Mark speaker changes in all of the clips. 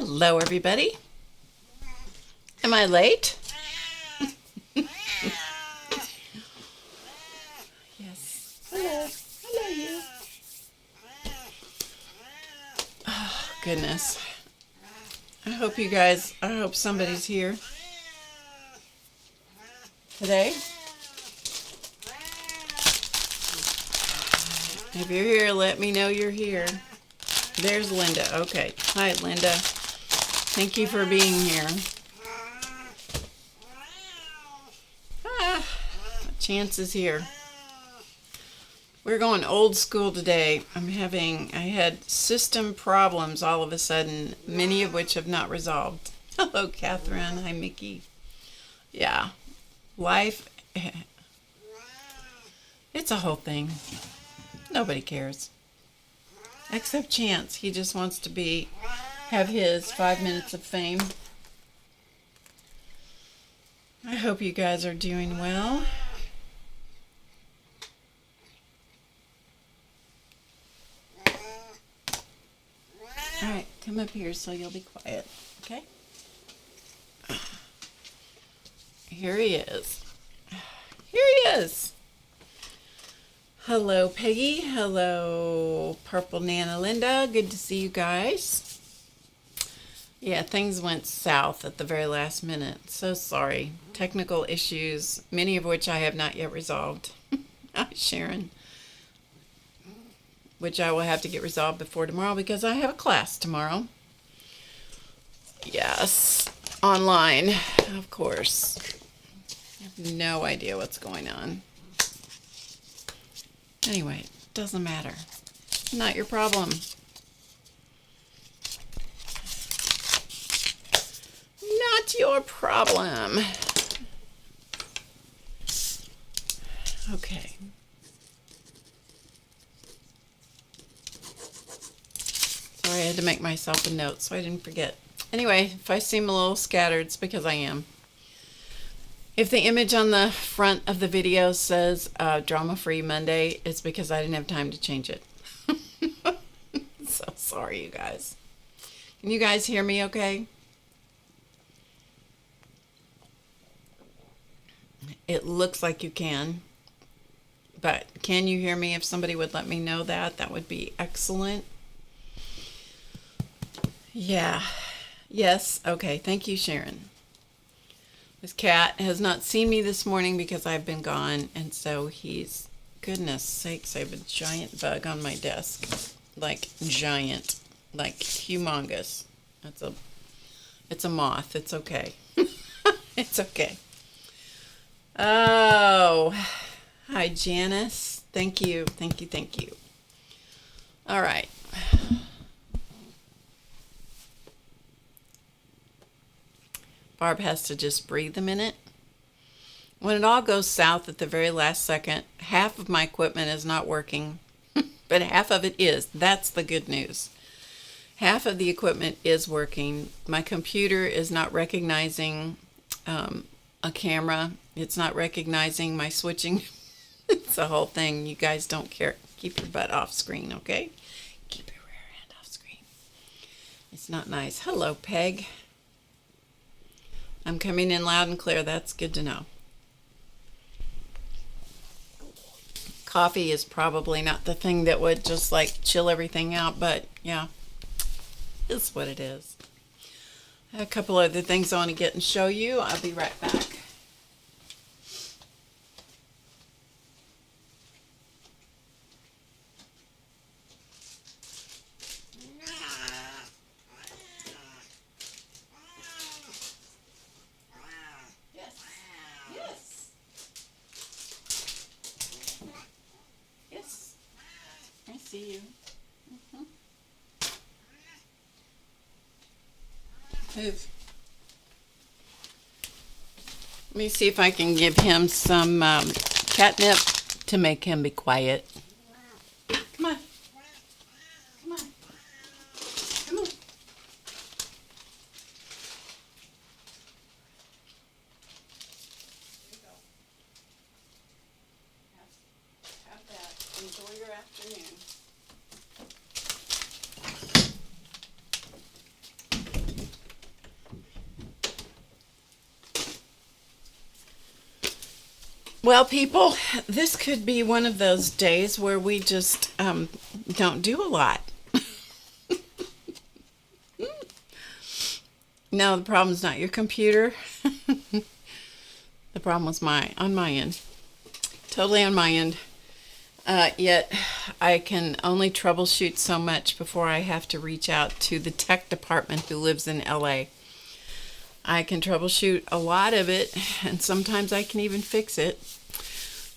Speaker 1: Hello, everybody. Am I late? Yes. Hello. Hello, you. Oh, goodness. I hope somebody's here today. If you're here, let me know you're here. There's Linda. Okay. Hi, Linda. Thank you for being here. Chance is here. We're going old school today. I had system problems all of a sudden, many of which have not resolved. Hello, Catherine. Hi, Mickey. Yeah. Life, it's a whole thing. Nobody cares. Except Chance. He just wants to have his 5 minutes of fame. I hope you guys are doing well. All right, come up here so you'll be quiet, okay? Here he is. Here he is. Hello, Peggy. Hello, Purple Nana Linda. Good to see you guys. Yeah, things went south at the very last minute. So sorry. Technical issues, many of which I have not yet resolved. Hi, Sharon. Which I will have to get resolved before tomorrow because I have a class tomorrow. Yes, online, of course. I have no idea what's going on. Anyway, doesn't matter. Not your problem. Not your problem. Okay. Sorry, I had to make myself a note so I didn't forget. Anyway, if I seem a little scattered, it's because I am. If the image on the front of the video says Drama Free Monday, it's because I didn't have time to change it. So sorry, you guys. Can you guys hear me okay? It looks like you can. But can you hear me? If somebody would let me know that would be excellent. Yeah. Yes. Okay. Thank you, Sharon. This cat has not seen me this morning because I've been gone, and so goodness sakes, I have a giant bug on my desk. Like giant. Like humongous. It's a moth. It's okay. It's okay. Oh. Hi, Janice. Thank you. Thank you. Thank you. All right. Barb has to just breathe a minute. When it all goes south at the very last second, half of my equipment is not working, but half of it is. That's the good news. Half of the equipment is working. My computer is not recognizing a camera. It's not recognizing my switching. It's a whole thing. You guys don't care. Keep your butt off screen, okay? Keep your rear end off screen. It's not nice. Hello, Peg. I'm coming in loud and clear. That's good to know. Coffee is probably not the thing that would just like chill everything out, but yeah, it's what it is. I have a couple other things I want to get and show you. I'll be right back. See you. Move. Let me see if I can give him some catnip to make him be quiet. Come on. Come on. Come on. Have that. Enjoy your afternoon. Well, people, this could be one of those days where we just don't do a lot. No, the problem's not your computer. The problem was on my end. Totally on my end. Yet I can only troubleshoot so much before I have to reach out to the tech department who lives in LA. I can troubleshoot a lot of it, and sometimes I can even fix it.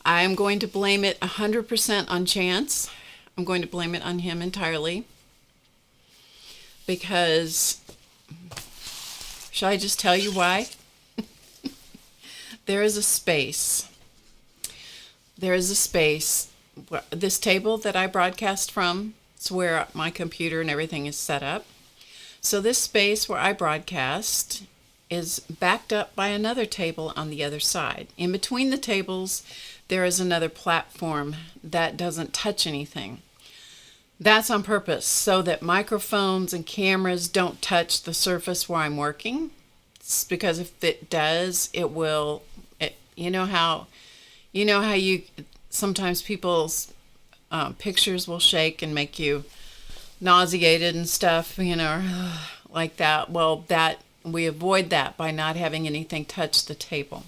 Speaker 1: I am going to blame it 100% on chance. I'm going to blame it on him entirely. Because, shall I just tell you why? There is a space. There is a space. This table that I broadcast from is where my computer and everything is set up. So this space where I broadcast is backed up by another table on the other side. In between the tables, there is another platform that doesn't touch anything. That's on purpose so that microphones and cameras don't touch the surface where I'm working. It's because if it does, it will. You know how you sometimes people's pictures will shake and make you nauseated and stuff, like that. Well, we avoid that by not having anything touch the table.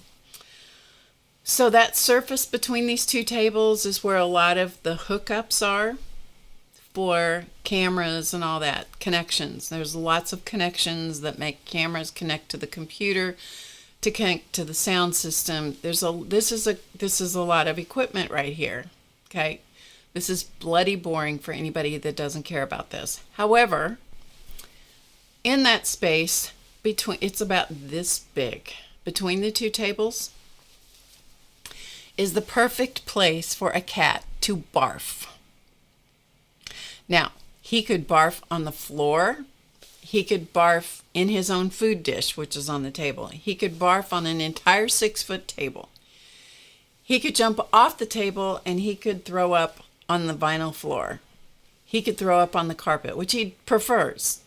Speaker 1: So that surface between these two tables is where a lot of the hookups are for cameras and all that, connections. There's lots of connections that make cameras connect to the computer, to connect to the sound system. This is a lot of equipment right here. Okay, this is bloody boring for anybody that doesn't care about this. However, in that space it's about this big between the two tables is the perfect place for a cat to barf. Now, he could barf on the floor. He could barf in his own food dish, which is on the table. He could barf on an entire 6-foot table. He could jump off the table and he could throw up on the vinyl floor. He could throw up on the carpet, which he prefers.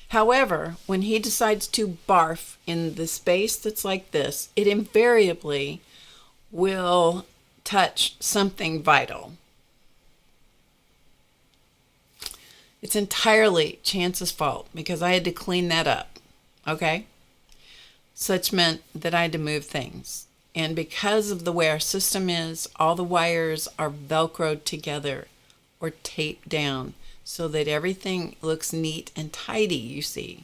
Speaker 1: However, when he decides to barf in the space that's like this, it invariably will touch something vital. It's entirely Chance's fault because I had to clean that up, okay? Such meant that I had to move things. And because of the way our system is, all the wires are Velcroed together or taped down so that everything looks neat and tidy, you see.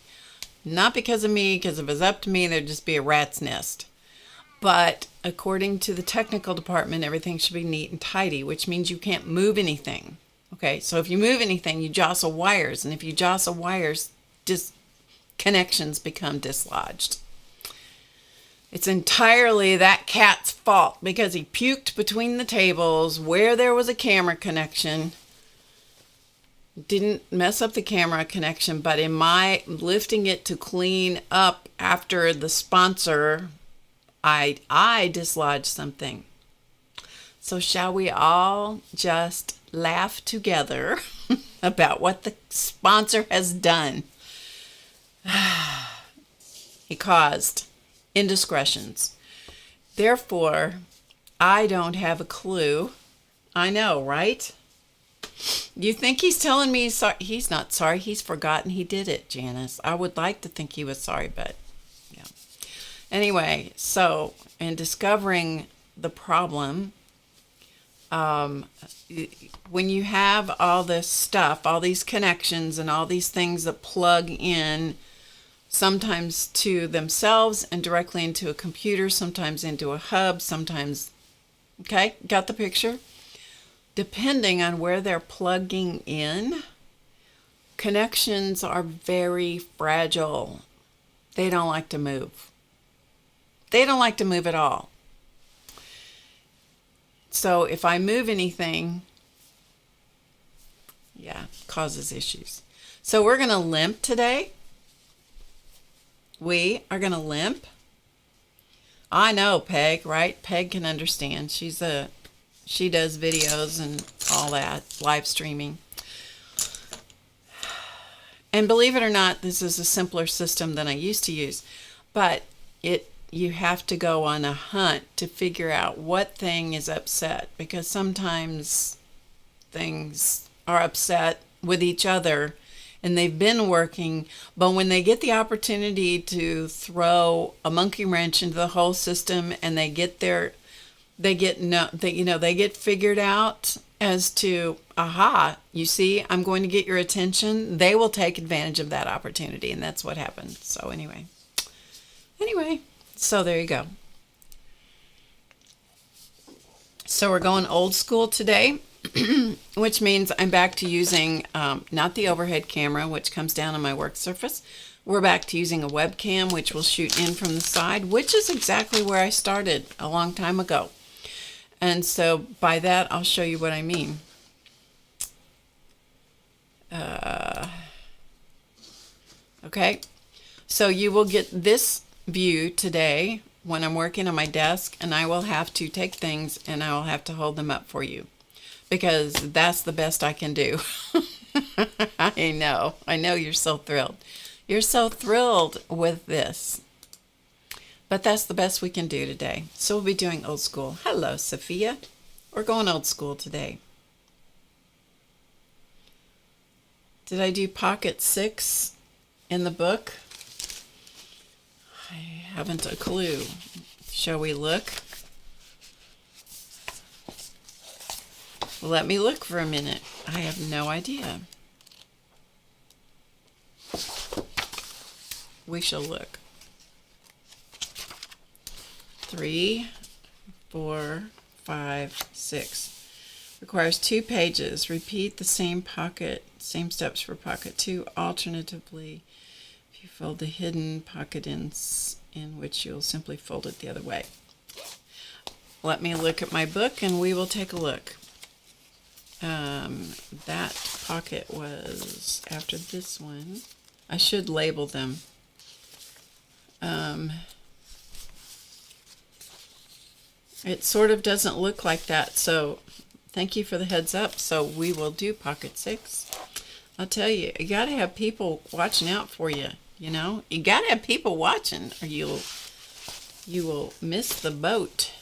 Speaker 1: Not because of me, because if it was up to me, there'd just be a rat's nest. But according to the technical department, everything should be neat and tidy, which means you can't move anything. Okay, so if you move anything, you jostle wires. And if you jostle wires, connections become dislodged. It's entirely that cat's fault because he puked between the tables where there was a camera connection. Didn't mess up the camera connection, but in my lifting it to clean up after the sponsor, I dislodged something. So shall we all just laugh together about what the sponsor has done? He caused indiscretions. Therefore, I don't have a clue. I know, right? You think he's telling me sorry? He's not sorry. He's forgotten he did it, Janice. I would like to think he was sorry, but yeah. Anyway, so in discovering the problem, when you have all this stuff, all these connections and all these things that plug in, sometimes to themselves and directly into a computer, sometimes into a hub, sometimes, okay, got the picture? Depending on where they're plugging in, connections are very fragile. They don't like to move. They don't like to move at all. So if I move anything, yeah, causes issues. So we're going to limp today. We are going to limp. I know Peg, right? Peg can understand. She does videos and all that, live streaming. And believe it or not, this is a simpler system than I used to use. But you have to go on a hunt to figure out what thing is upset, because sometimes things are upset with each other and they've been working, but when they get the opportunity to throw a monkey wrench into the whole system and they get figured out as to, aha, you see, I'm going to get your attention, they will take advantage of that opportunity, and that's what happened. So anyway, so there you go. So we're going old school today, which means I'm back to using not the overhead camera, which comes down on my work surface. We're back to using a webcam, which will shoot in from the side, which is exactly where I started a long time ago. And so by that, I'll show you what I mean. Okay, so you will get this view today when I'm working on my desk, and I will have to take things and I will have to hold them up for you, because that's the best I can do. I know you're so thrilled. You're so thrilled with this. But that's the best we can do today. So we'll be doing old school. Hello, Sophia. We're going old school today. Did I do pocket 6 in the book? I haven't a clue. Shall we look? Let me look for a minute. I have no idea. We shall look. 3, 4, 5, 6. Requires 2 pages. Repeat the same steps for pocket 2. Alternatively, if you fold the hidden pocket in which you'll simply fold it the other way. Let me look at my book and we will take a look. That pocket was after this one. I should label them. It sort of doesn't look like that, so thank you for the heads up. So we will do pocket 6. I'll tell you, you got to have people watching out for you, you know? You got to have people watching or you will miss the boat.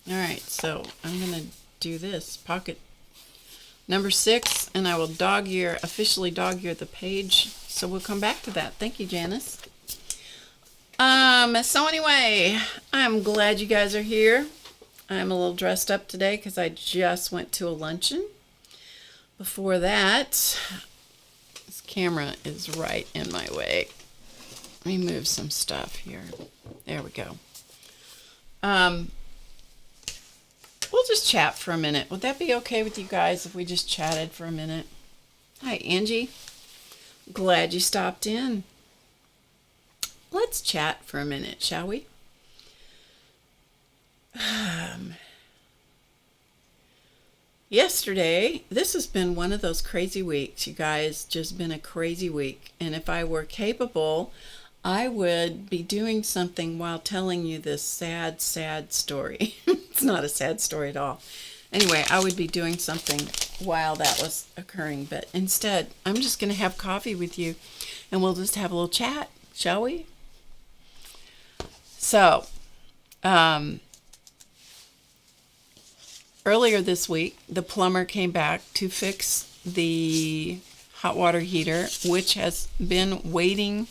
Speaker 1: All right, so I'm going to do this, pocket number 6, and I will officially dog ear the page. So we'll come back to that. Thank you, Janice. So anyway, I'm glad you guys are here. I'm a little dressed up today because I just went to a luncheon. Before that, this camera is right in my way. Let me move some stuff here. There we go. We'll just chat for a minute. Would that be okay with you guys if we just chatted for a minute? Hi, Angie. Glad you stopped in. Let's chat for a minute, shall we? Yesterday, this has been one of those crazy weeks, you guys, just been a crazy week. And if I were capable, I would be doing something while telling you this sad, sad story. It's not a sad story at all. Anyway, I would be doing something while that was occurring, but instead, I'm just going to have coffee with you and we'll just have a little chat, shall we? So, earlier this week, the plumber came back to fix the hot water heater, which has been waiting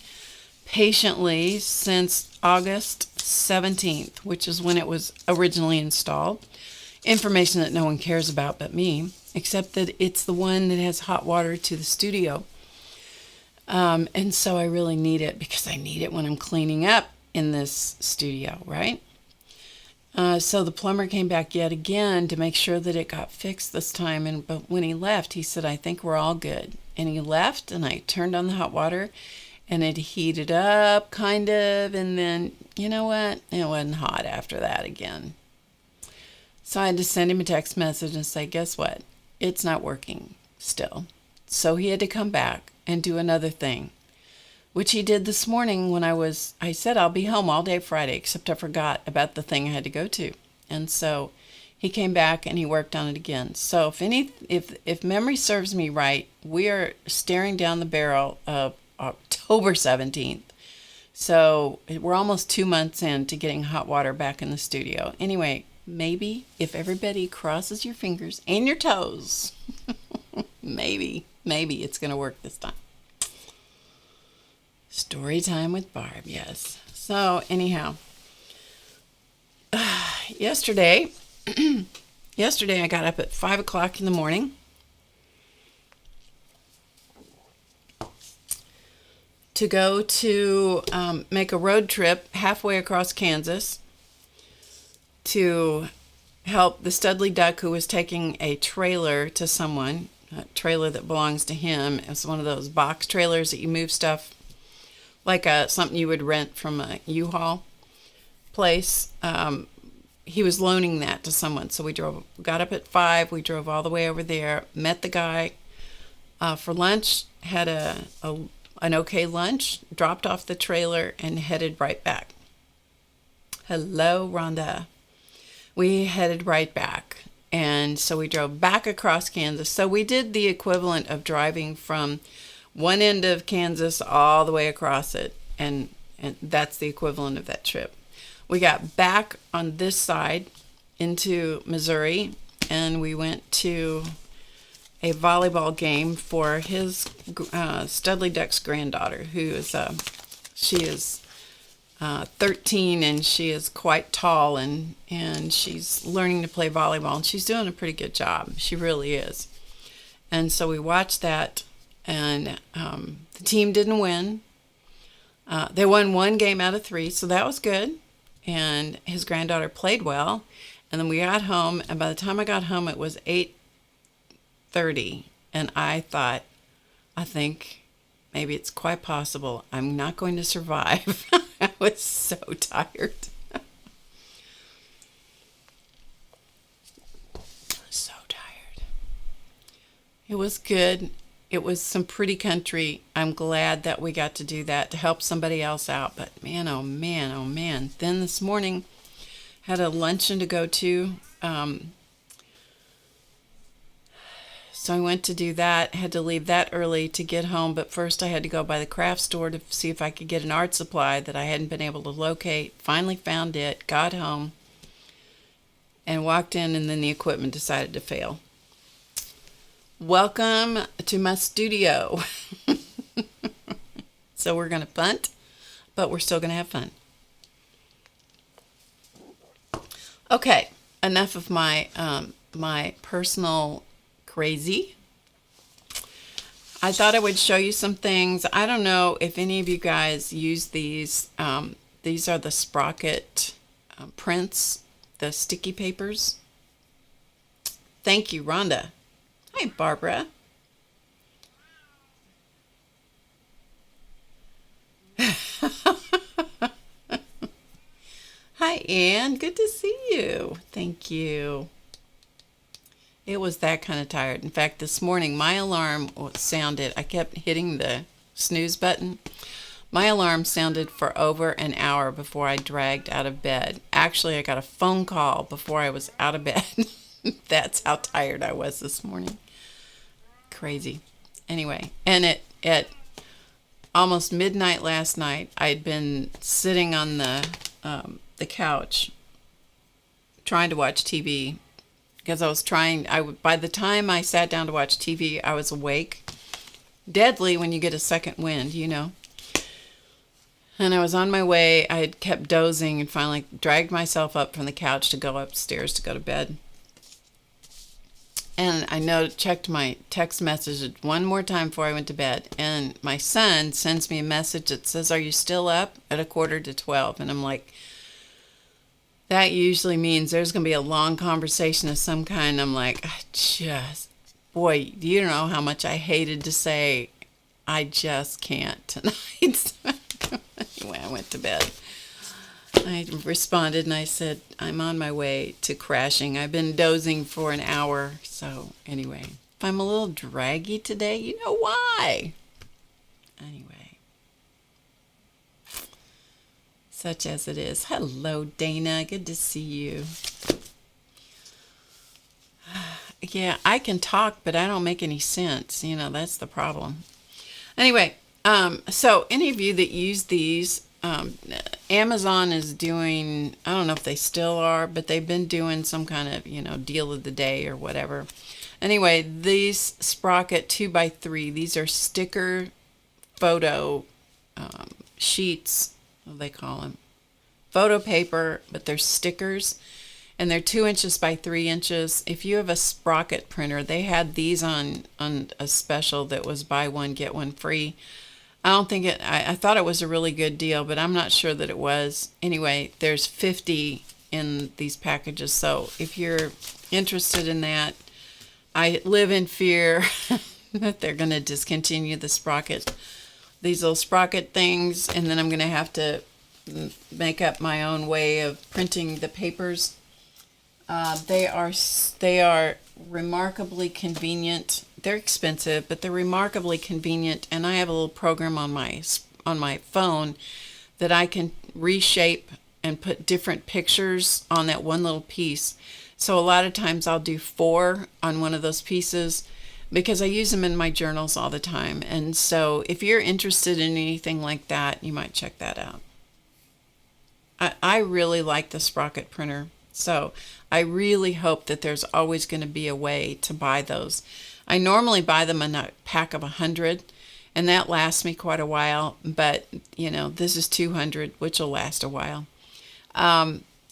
Speaker 1: patiently since August 17th, which is when it was originally installed. Information that no one cares about but me, except that it's the one that has hot water to the studio. And so I really need it because I need it when I'm cleaning up in this studio, right? So the plumber came back yet again to make sure that it got fixed this time. But when he left, he said, I think we're all good. And he left, and I turned on the hot water, and it heated up, kind of. And then, you know what? It wasn't hot after that again. So I had to send him a text message and say, guess what? It's not working still. So he had to come back and do another thing, which he did this morning when I said I'll be home all day Friday, except I forgot about the thing I had to go to. And so he came back and he worked on it again. So if memory serves me right, we are staring down the barrel of October 17th. So we're almost 2 months into getting hot water back in the studio. Anyway, maybe if everybody crosses your fingers and your toes, maybe it's going to work this time. Story time with Barb, yes. So anyhow, yesterday I got up at 5 o'clock in the morning to go to make a road trip halfway across Kansas to help the Studley Duck, who was taking a trailer to someone, a trailer that belongs to him. It's one of those box trailers that you move stuff, like something you would rent from a U-Haul place. He was loaning that to someone. So we got up at 5, we drove all the way over there, met the guy for lunch, had an okay lunch, dropped off the trailer, and headed right back. Hello, Rhonda. We headed right back. And so we drove back across Kansas. So we did the equivalent of driving from one end of Kansas all the way across it. And that's the equivalent of that trip. We got back on this side into Missouri, and we went to a volleyball game for his Studley Duck's granddaughter, who is she is 13, and she is quite tall, and she's learning to play volleyball, and she's doing a pretty good job. She really is. And so we watched that, and the team didn't win. They won 1 game out of 3, so that was good. And his granddaughter played well. And then we got home, and by the time I got home, it was 8:30, and I think maybe it's quite possible I'm not going to survive. I was so tired. So tired. It was good. It was some pretty country. I'm glad that we got to do that to help somebody else out. But man, oh man, oh man. Then this morning, had a luncheon to go to. So I went to do that. Had to leave that early to get home. But first I had to go by the craft store to see if I could get an art supply that I hadn't been able to locate. Finally found it. Got home. And walked in, and then the equipment decided to fail. Welcome to my studio. So we're going to punt, but we're still going to have fun. Okay, enough of my my personal crazy. I thought I would show you some things. I don't know if any of you guys use these. These are the Sprocket prints, the sticky papers. Thank you, Rhonda. Hi, Barbara. Hi, Ann. Good to see you. Thank you. It was that kind of tired. In fact, this morning, my alarm sounded. I kept hitting the snooze button. My alarm sounded for over an hour before I dragged out of bed. Actually, I got a phone call before I was out of bed. That's how tired I was this morning. Crazy. Anyway, and at almost midnight last night, I'd been sitting on the couch trying to watch TV because I was by the time I sat down to watch TV, I was awake. Deadly when you get a second wind, you know. And I was on my way. I had kept dozing and finally dragged myself up from the couch to go upstairs to go to bed. And I checked my text message one more time before I went to bed. And my son sends me a message that says, "Are you still up?" at 11:45. And I'm like, that usually means there's going to be a long conversation of some kind. I'm like, boy, do you know how much I hated to say, I just can't tonight. Anyway, I went to bed. I responded and I said, I'm on my way to crashing. I've been dozing for an hour. So anyway, if I'm a little draggy today, you know why. Anyway, such as it is. Hello, Dana. Good to see you. Yeah, I can talk, but I don't make any sense. You know, that's the problem. Anyway, so any of you that use these, Amazon is doing, I don't know if they still are, but they've been doing some kind of, deal of the day or whatever. Anyway, these Sprocket 2x3, these are sticker photo sheets, what do they call them? Photo paper, but they're stickers, and they're 2 inches by 3 inches. If you have a Sprocket printer, they had these on a special that was buy one, get one free. I don't think I thought it was a really good deal, but I'm not sure that it was. Anyway, there's 50 in these packages, so if you're interested in that, I live in fear that they're going to discontinue the Sprocket, these little Sprocket things, and then I'm going to have to make up my own way of printing the papers. They are remarkably convenient. They're expensive, but they're remarkably convenient, and I have a little program on my phone that I can reshape and put different pictures on that one little piece. So a lot of times I'll do 4 on one of those pieces because I use them in my journals all the time. And so if you're interested in anything like that, you might check that out. I really like the Sprocket printer. So I really hope that there's always going to be a way to buy those. I normally buy them in a pack of 100, and that lasts me quite a while, but this is 200, which will last a while.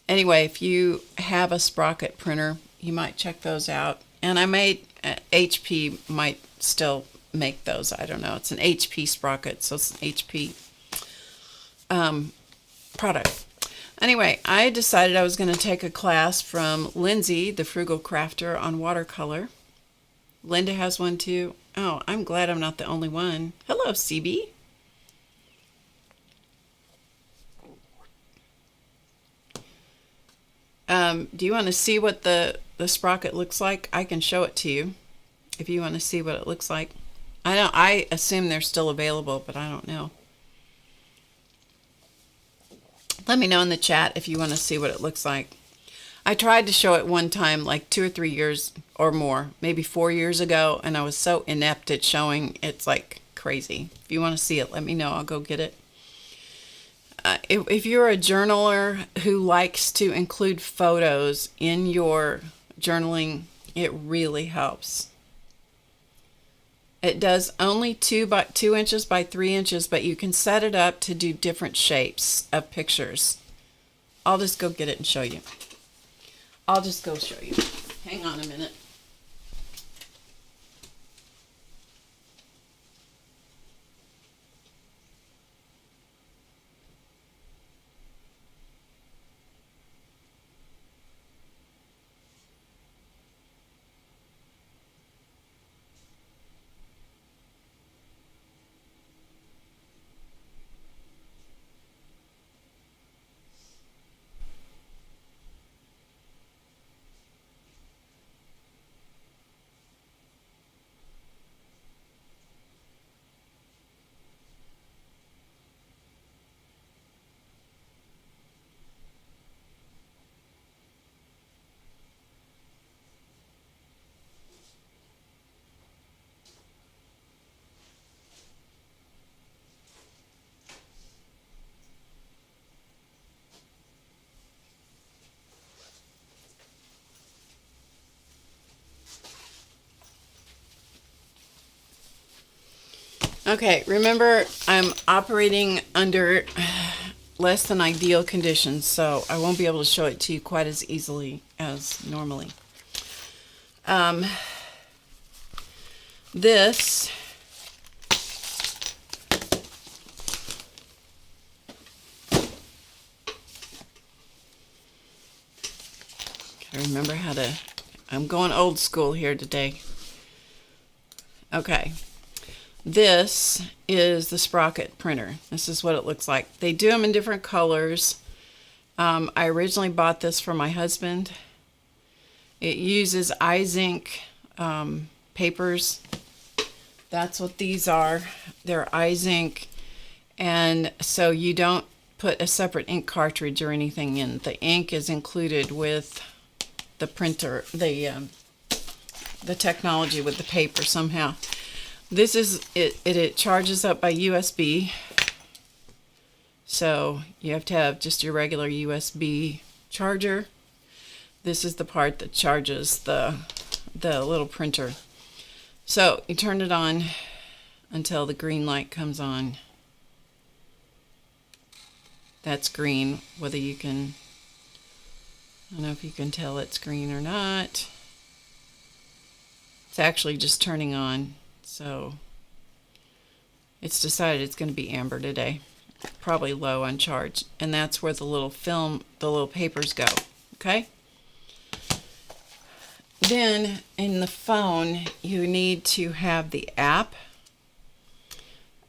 Speaker 1: Anyway, if you have a Sprocket printer, you might check those out. And HP might still make those. I don't know. It's an HP Sprocket, so it's an HP product. Anyway, I decided I was going to take a class from Lindsay, the Frugal Crafter, on watercolor. Linda has one too. Oh, I'm glad I'm not the only one. Hello, CB. Do you want to see what the Sprocket looks like? I can show it to you if you want to see what it looks like. I assume they're still available, but I don't know. Let me know in the chat if you want to see what it looks like. I tried to show it one time, like 2 or 3 years or more, maybe 4 years ago, and I was so inept at showing, it's like crazy. If you want to see it, let me know. I'll go get it. If you're a journaler who likes to include photos in your journaling, it really helps. It does only 2 inches by 3 inches, but you can set it up to do different shapes of pictures. I'll just go get it and show you. I'll just go show you. Hang on a minute. Okay, remember I'm operating under less than ideal conditions, so I won't be able to show it to you quite as easily as normally. This I remember how to, I'm going old school here today. Okay. This is the Sprocket printer. This is what it looks like. They do them in different colors. I originally bought this for my husband. It uses iZink papers. That's what these are. They're iZink, and so you don't put a separate ink cartridge or anything in. The ink is included with the printer, the technology with the paper somehow. This is it charges up by USB, So you have to have just your regular USB charger. This is the part that charges the little printer. So you turn it on until the green light comes on. That's green, whether you can, I don't know if you can tell it's green or not. It's actually just turning on, so it's decided it's going to be amber today. Probably low on charge, and that's where the little papers go. Okay? Then in the phone, you need to have the app.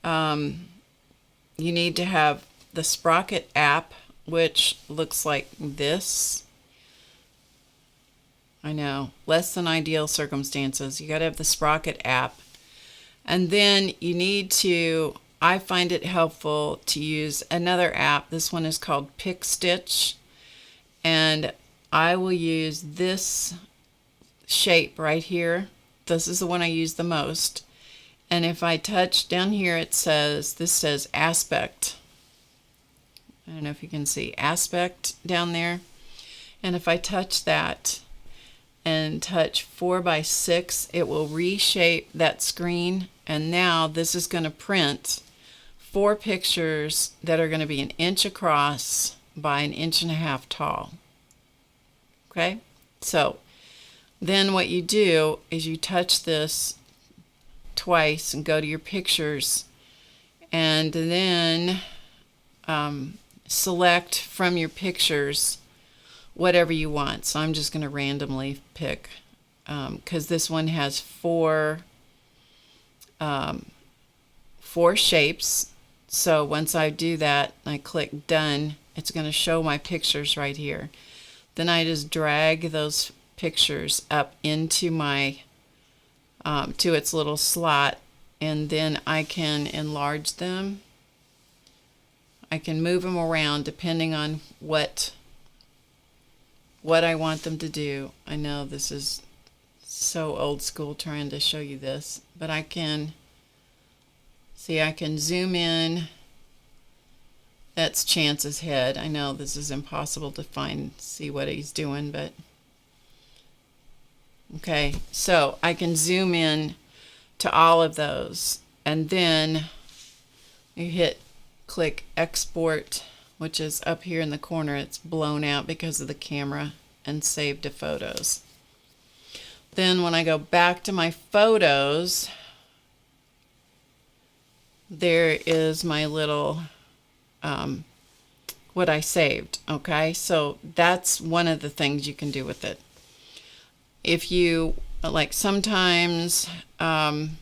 Speaker 1: You need to have the Sprocket app, which looks like this. I know, less than ideal circumstances. You got to have the Sprocket app. And then you need to, I find it helpful to use another app. This one is called Pick Stitch. And I will use this shape right here. This is the one I use the most. And if I touch down here, this says aspect. I don't know if you can see aspect down there. And if I touch that and touch 4x6, it will reshape that screen. And now this is going to print 4 pictures that are going to be 1 inch across by 1.5 inches tall. Okay? So then what you do is you touch this twice and go to your pictures, and then select from your pictures whatever you want. So I'm just going to randomly pick, because this one has 4 shapes. So once I do that, I click done, it's going to show my pictures right here. Then I just drag those pictures up into my to its little slot, and then I can enlarge them. I can move them around depending on what I want them to do. I know this is so old school trying to show you this, but I can see, I can zoom in. That's Chance's head. I know this is impossible to see what he's doing, but okay, so I can zoom in to all of those, and then you click export, which is up here in the corner. It's blown out because of the camera, and save to photos. Then when I go back to my photos, there is my little what I saved. Okay, so that's one of the things you can do with it. If you like, sometimes one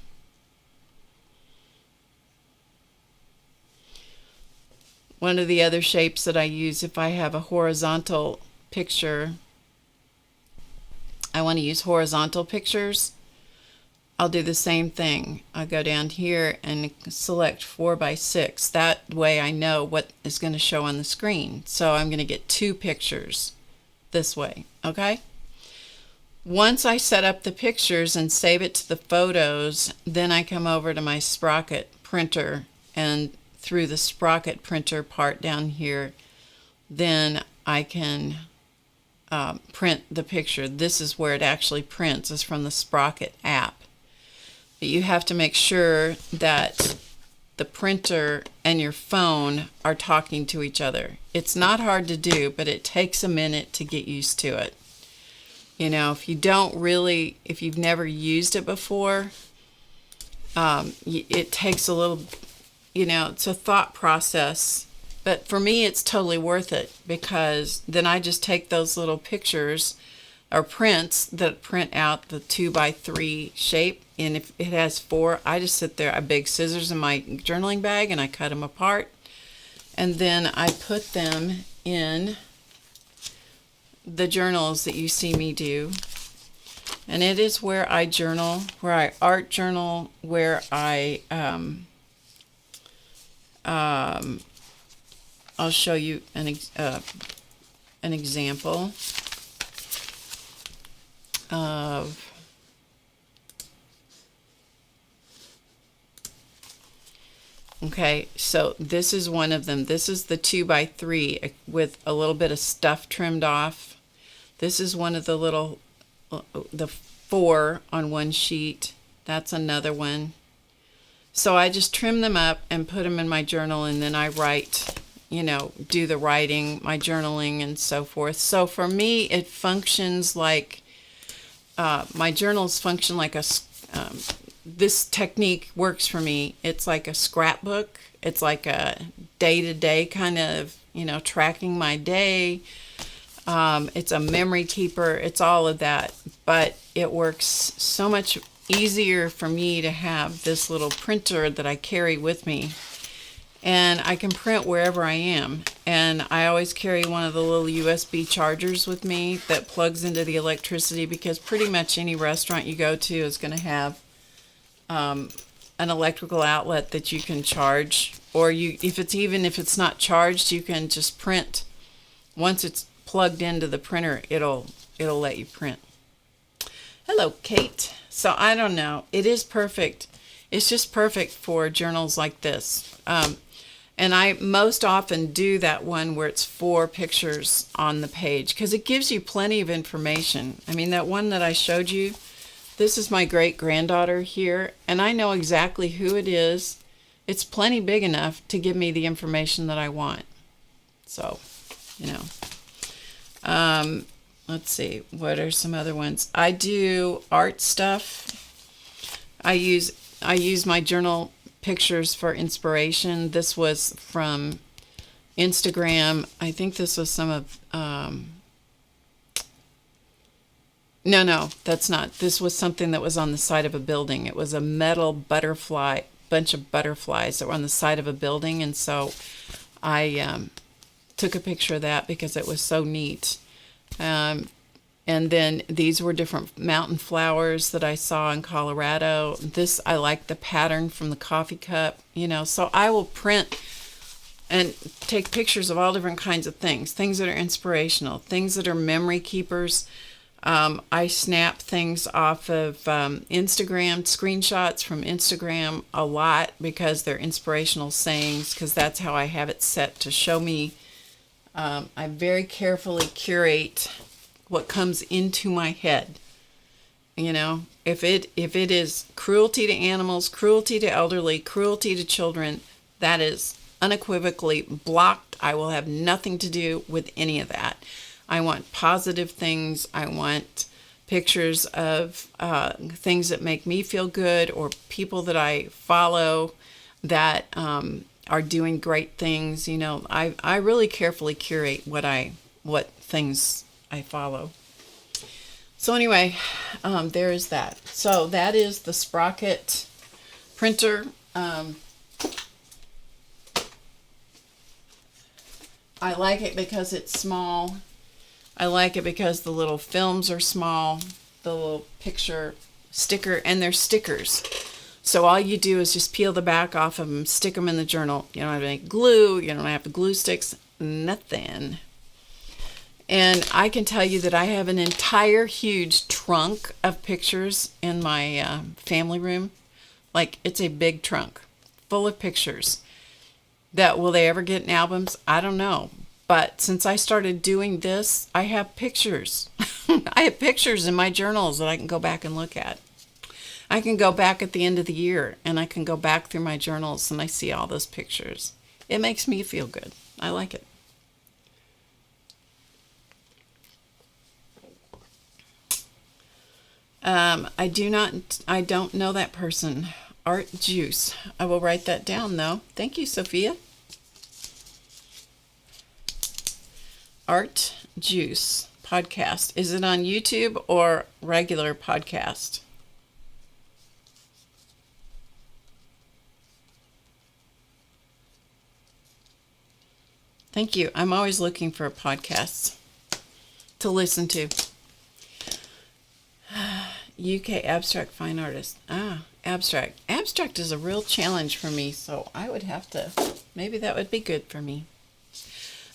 Speaker 1: of the other shapes that I use, if I have a horizontal picture, I want to use horizontal pictures, I'll do the same thing. I'll go down here and select 4x6. That way I know what is going to show on the screen. So I'm going to get 2 pictures this way. Okay? Once I set up the pictures and save it to the photos, then I come over to my Sprocket printer, and through the Sprocket printer part down here, then I can print the picture. This is where it actually prints, is from the Sprocket app. But you have to make sure that the printer and your phone are talking to each other. It's not hard to do, but it takes a minute to get used to it. You know, if you've never used it before, it takes a little, it's a thought process. But for me, it's totally worth it, because then I just take those little pictures or prints that print out the 2x3 shape. And if it has 4, I just sit there, I big scissors in my journaling bag, and I cut them apart. And then I put them in the journals that you see me do. And it is where I journal, where I art journal, where I I'll show you an example of Okay, so this is one of them. This is the 2x3 with a little bit of stuff trimmed off. This is one of the little, the 4 on one sheet. That's another one. So I just trim them up and put them in my journal, and then I write, you know, do the writing, my journaling, and so forth. So for me, it functions like, my journals function like a, this technique works for me. It's like a scrapbook. It's like a day-to-day kind of, you know, tracking my day. It's a memory keeper. It's all of that. But it works so much easier for me to have this little printer that I carry with me. And I can print wherever I am. And I always carry one of the little USB chargers with me that plugs into the electricity, because pretty much any restaurant you go to is going to have an electrical outlet that you can charge. Or if it's not charged, you can just print. Once it's plugged into the printer, it'll let you print. Hello, Kate. So I don't know. It is perfect. It's just perfect for journals like this. And I most often do that one where it's 4 pictures on the page, because it gives you plenty of information. I mean, that one that I showed you, this is my great-granddaughter here, and I know exactly who it is. It's plenty big enough to give me the information that I want. So, you know. Let's see, what are some other ones? I do art stuff. I use my journal pictures for inspiration. This was from Instagram. I think this was some of no, that's not. This was something that was on the side of a building. It was a metal butterfly, bunch of butterflies that were on the side of a building, and so I took a picture of that because it was so neat. And then these were different mountain flowers that I saw in Colorado. This, I like the pattern from the coffee cup, you know. So I will print and take pictures of all different kinds of things that are inspirational, things that are memory keepers. I snap things off of Instagram, screenshots from Instagram a lot, because they're inspirational sayings, because that's how I have it set to show me. I very carefully curate what comes into my head. You know, if it is cruelty to animals, cruelty to elderly, cruelty to children, that is unequivocally blocked. I will have nothing to do with any of that. I want positive things. I want pictures of things that make me feel good, or people that I follow that are doing great things. You know, I really carefully curate what things I follow. So anyway, there is that. So that is the Sprocket printer. I like it because it's small. I like it because the little films are small, the little picture sticker, and they're stickers. So all you do is just peel the back off of them, stick them in the journal. You don't have to make glue. You don't have to glue sticks, nothing. And I can tell you that I have an entire huge trunk of pictures in my family room. Like, it's a big trunk full of pictures. That, will they ever get in albums? I don't know. But since I started doing this, I have pictures. I have pictures in my journals that I can go back and look at. I can go back at the end of the year, and I can go back through my journals, and I see all those pictures. It makes me feel good. I like it. I don't know that person. Art Juice. I will write that down, though. Thank you, Sophia. Art Juice podcast. Is it on YouTube or regular podcast? Thank you. I'm always looking for podcasts to listen to. UK abstract fine artist. Abstract. Abstract is a real challenge for me, so I would have to, maybe that would be good for me.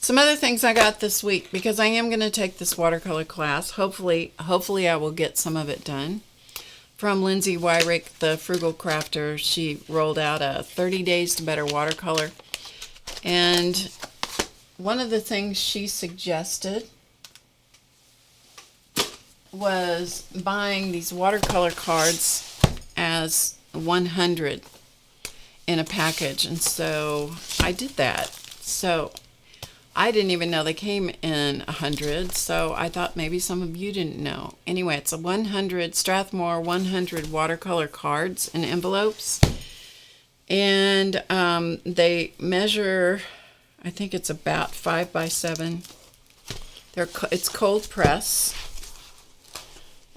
Speaker 1: Some other things I got this week, because I am going to take this watercolor class. Hopefully I will get some of it done. from Lindsay Wyrick, the Frugal Crafter. She rolled out a 30 Days to Better Watercolor. And one of the things she suggested was buying these watercolor cards as 100 in a package. And so I did that. So I didn't even know they came in 100, so I thought maybe some of you didn't know. Anyway, it's a 100 Strathmore 100 watercolor cards in envelopes, and they measure, I think it's about 5 by 7. It's cold press.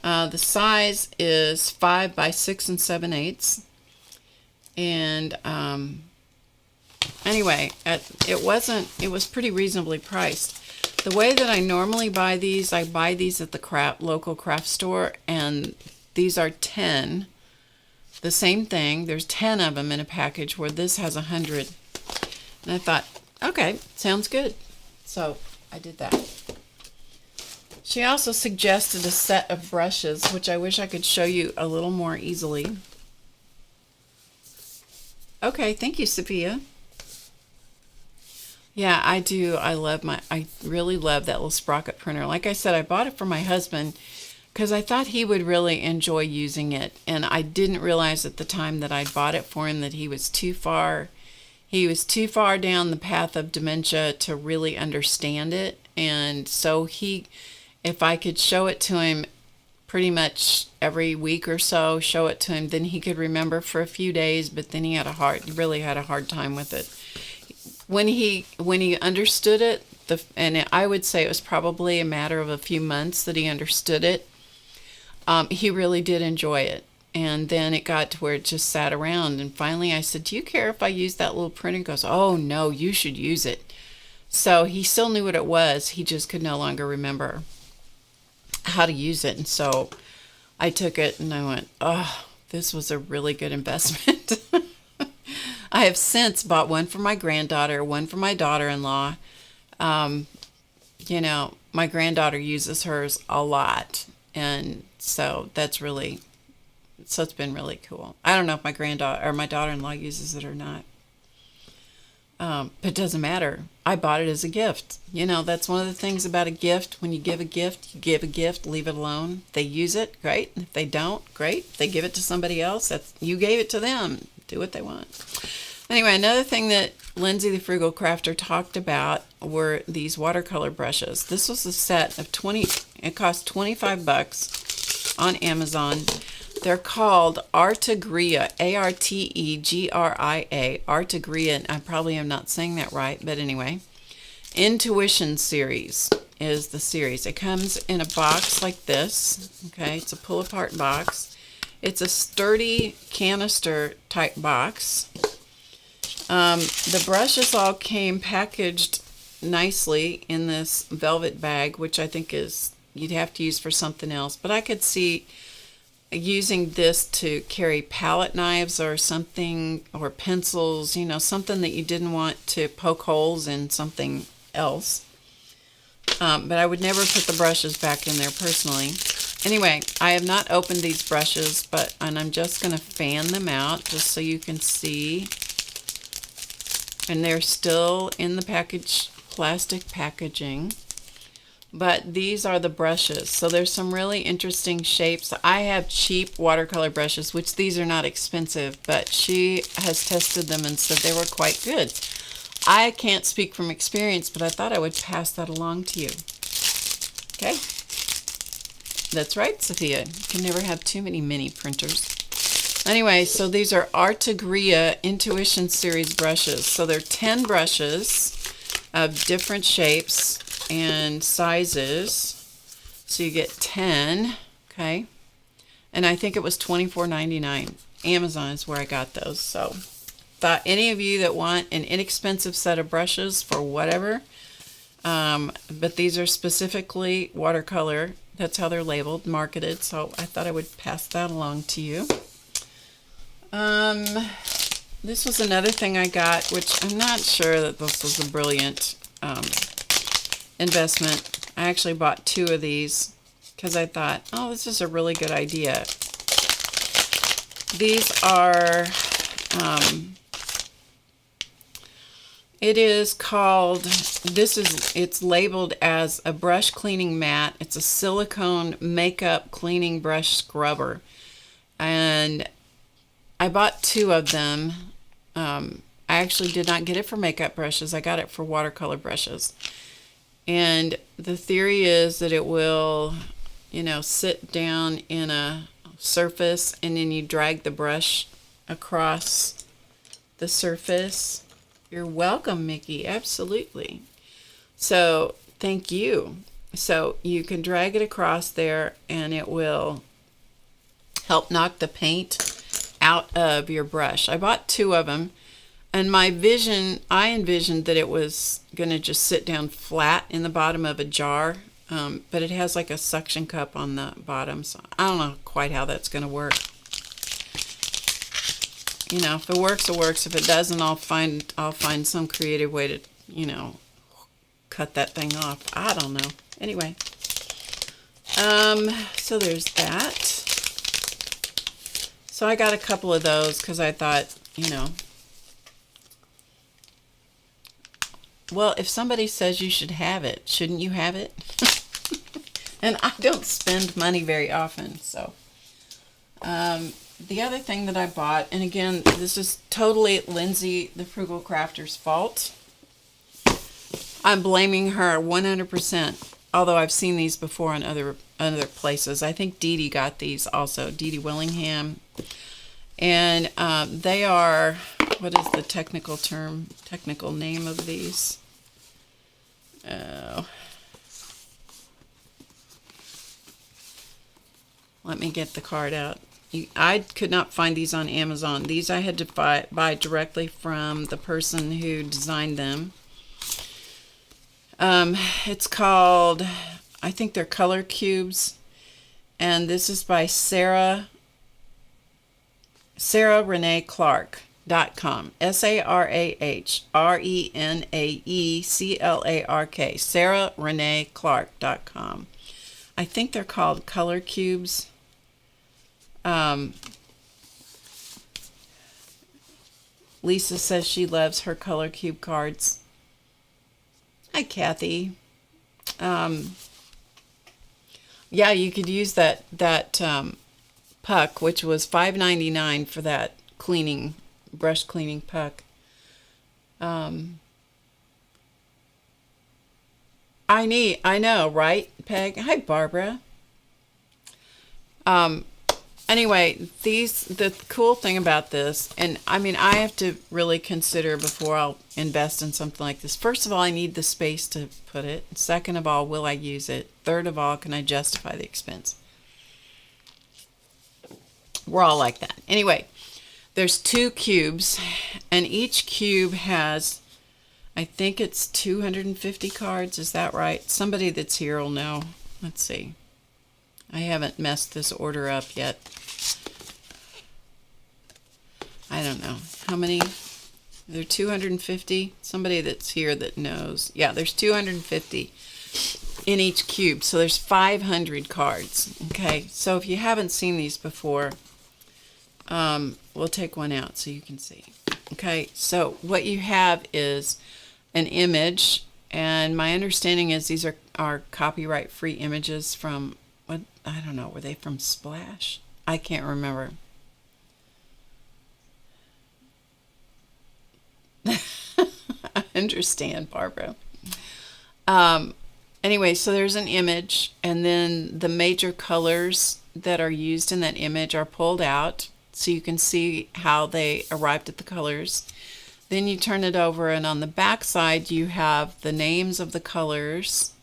Speaker 1: The size is 5 by 6 7/8, and anyway, it was pretty reasonably priced. The way that I normally buy these, I buy these at the local craft store, and these are 10. The same thing. There's 10 of them in a package, where this has 100. And I thought, okay, sounds good. So I did that. She also suggested a set of brushes, which I wish I could show you a little more easily. Okay, thank you, Sophia. Yeah, I do. I really love that little Sprocket printer. Like I said, I bought it for my husband because I thought he would really enjoy using it. And I didn't realize at the time that I bought it for him that he was too far down the path of dementia to really understand it. And so if I could show it to him pretty much every week or so, show it to him, then he could remember for a few days, but then he really had a hard time with it. When he understood it, and I would say it was probably a matter of a few months that he understood it, he really did enjoy it. And then it got to where it just sat around. And finally I said, do you care if I use that little printer? He goes, oh no, you should use it. So he still knew what it was. He just could no longer remember how to use it. And so I took it and I went, oh, this was a really good investment. I have since bought one for my granddaughter, one for my daughter-in-law. My granddaughter uses hers a lot, and so it's been really cool. I don't know if my granddaughter or my daughter-in-law uses it or not. But it doesn't matter. I bought it as a gift. That's one of the things about a gift. When you give a gift, leave it alone. They use it, great. If they don't, great. If they give it to somebody else, you gave it to them. Do what they want. Anyway, another thing that Lindsay the Frugal Crafter talked about were these watercolor brushes. This was a set of 20. It cost $25 on Amazon. They're called Artegria, Artegia, Artegria, and I probably am not saying that right, but anyway. Intuition series is the series. It comes in a box like this. Okay, it's a pull-apart box. It's a sturdy canister type box. The brushes all came packaged nicely in this velvet bag, which I think you'd have to use for something else. But I could see using this to carry palette knives or something, or pencils, something that you didn't want to poke holes in something else. But I would never put the brushes back in there personally. Anyway, I have not opened these brushes, and I'm just going to fan them out just so you can see. And they're still in the plastic packaging. But these are the brushes. So there's some really interesting shapes. I have cheap watercolor brushes, which these are not expensive, but she has tested them and said they were quite good. I can't speak from experience, but I thought I would pass that along to you. Okay? That's right, Sophia. You can never have too many mini printers. Anyway, so these are Artegria Intuition Series brushes. So they're 10 brushes of different shapes and sizes. So you get 10, okay? And I think it was $24.99. Amazon is where I got those. So thought any of you that want an inexpensive set of brushes for whatever, but these are specifically watercolor. That's how they're labeled, marketed. So I thought I would pass that along to you. This was another thing I got, which I'm not sure that this was a brilliant investment. I actually bought 2 of these because I thought, oh, this is a really good idea. These are, it is called, it's labeled as a brush cleaning mat. It's a silicone makeup cleaning brush scrubber. And I bought 2 of them. I actually did not get it for makeup brushes. I got it for watercolor brushes. And the theory is that it will, sit down in a surface, and then you drag the brush across the surface. You're welcome, Mickey. Absolutely. So thank you. So you can drag it across there, and it will help knock the paint out of your brush. I bought 2 of them, and I envisioned that it was going to just sit down flat in the bottom of a jar, but it has like a suction cup on the bottom, so I don't know quite how that's going to work. If it works, it works. If it doesn't, I'll find some creative way to, cut that thing off. I don't know. Anyway, so there's that. So I got a couple of those because I thought, well, if somebody says you should have it, shouldn't you have it? And I don't spend money very often, so. The other thing that I bought, and again, this is totally Lindsay, the Frugal Crafter's fault. I'm blaming her 100%, although I've seen these before in other places. I think Dee Dee got these also, Dee Dee Willingham. And they are, what is the technical name of these? Let me get the card out. I could not find these on Amazon. These I had to buy directly from the person who designed them. It's called, I think they're color cubes, and this is by SarahReneeClark.com. SarahReneeClark. SarahReneeClark.com. I think they're called color cubes. Lisa says she loves her color cube cards. Hi, Kathy. Yeah, you could use that puck, which was $5.99 for that brush cleaning puck. I know, right, Peg? Hi, Barbara. Anyway, the cool thing about this, and I mean, I have to really consider before I'll invest in something like this. First of all, I need the space to put it. Second of all, will I use it? Third of all, can I justify the expense? We're all like that. Anyway, there's 2 cubes, and each cube has, I think it's 250 cards. Is that right? Somebody that's here will know. Let's see. I haven't messed this order up yet. I don't know. How many? There are 250? Somebody that's here that knows. Yeah, there's 250 in each cube. So there's 500 cards. Okay, so if you haven't seen these before, we'll take one out so you can see. Okay, so what you have is an image, and my understanding is these are copyright-free images from, what, I don't know, were they from Splash? I can't remember. I understand, Barbara. Anyway, so there's an image, and then the major colors that are used in that image are pulled out, so you can see how they arrived at the colors. Then you turn it over, and on the back side you have the names of the colors,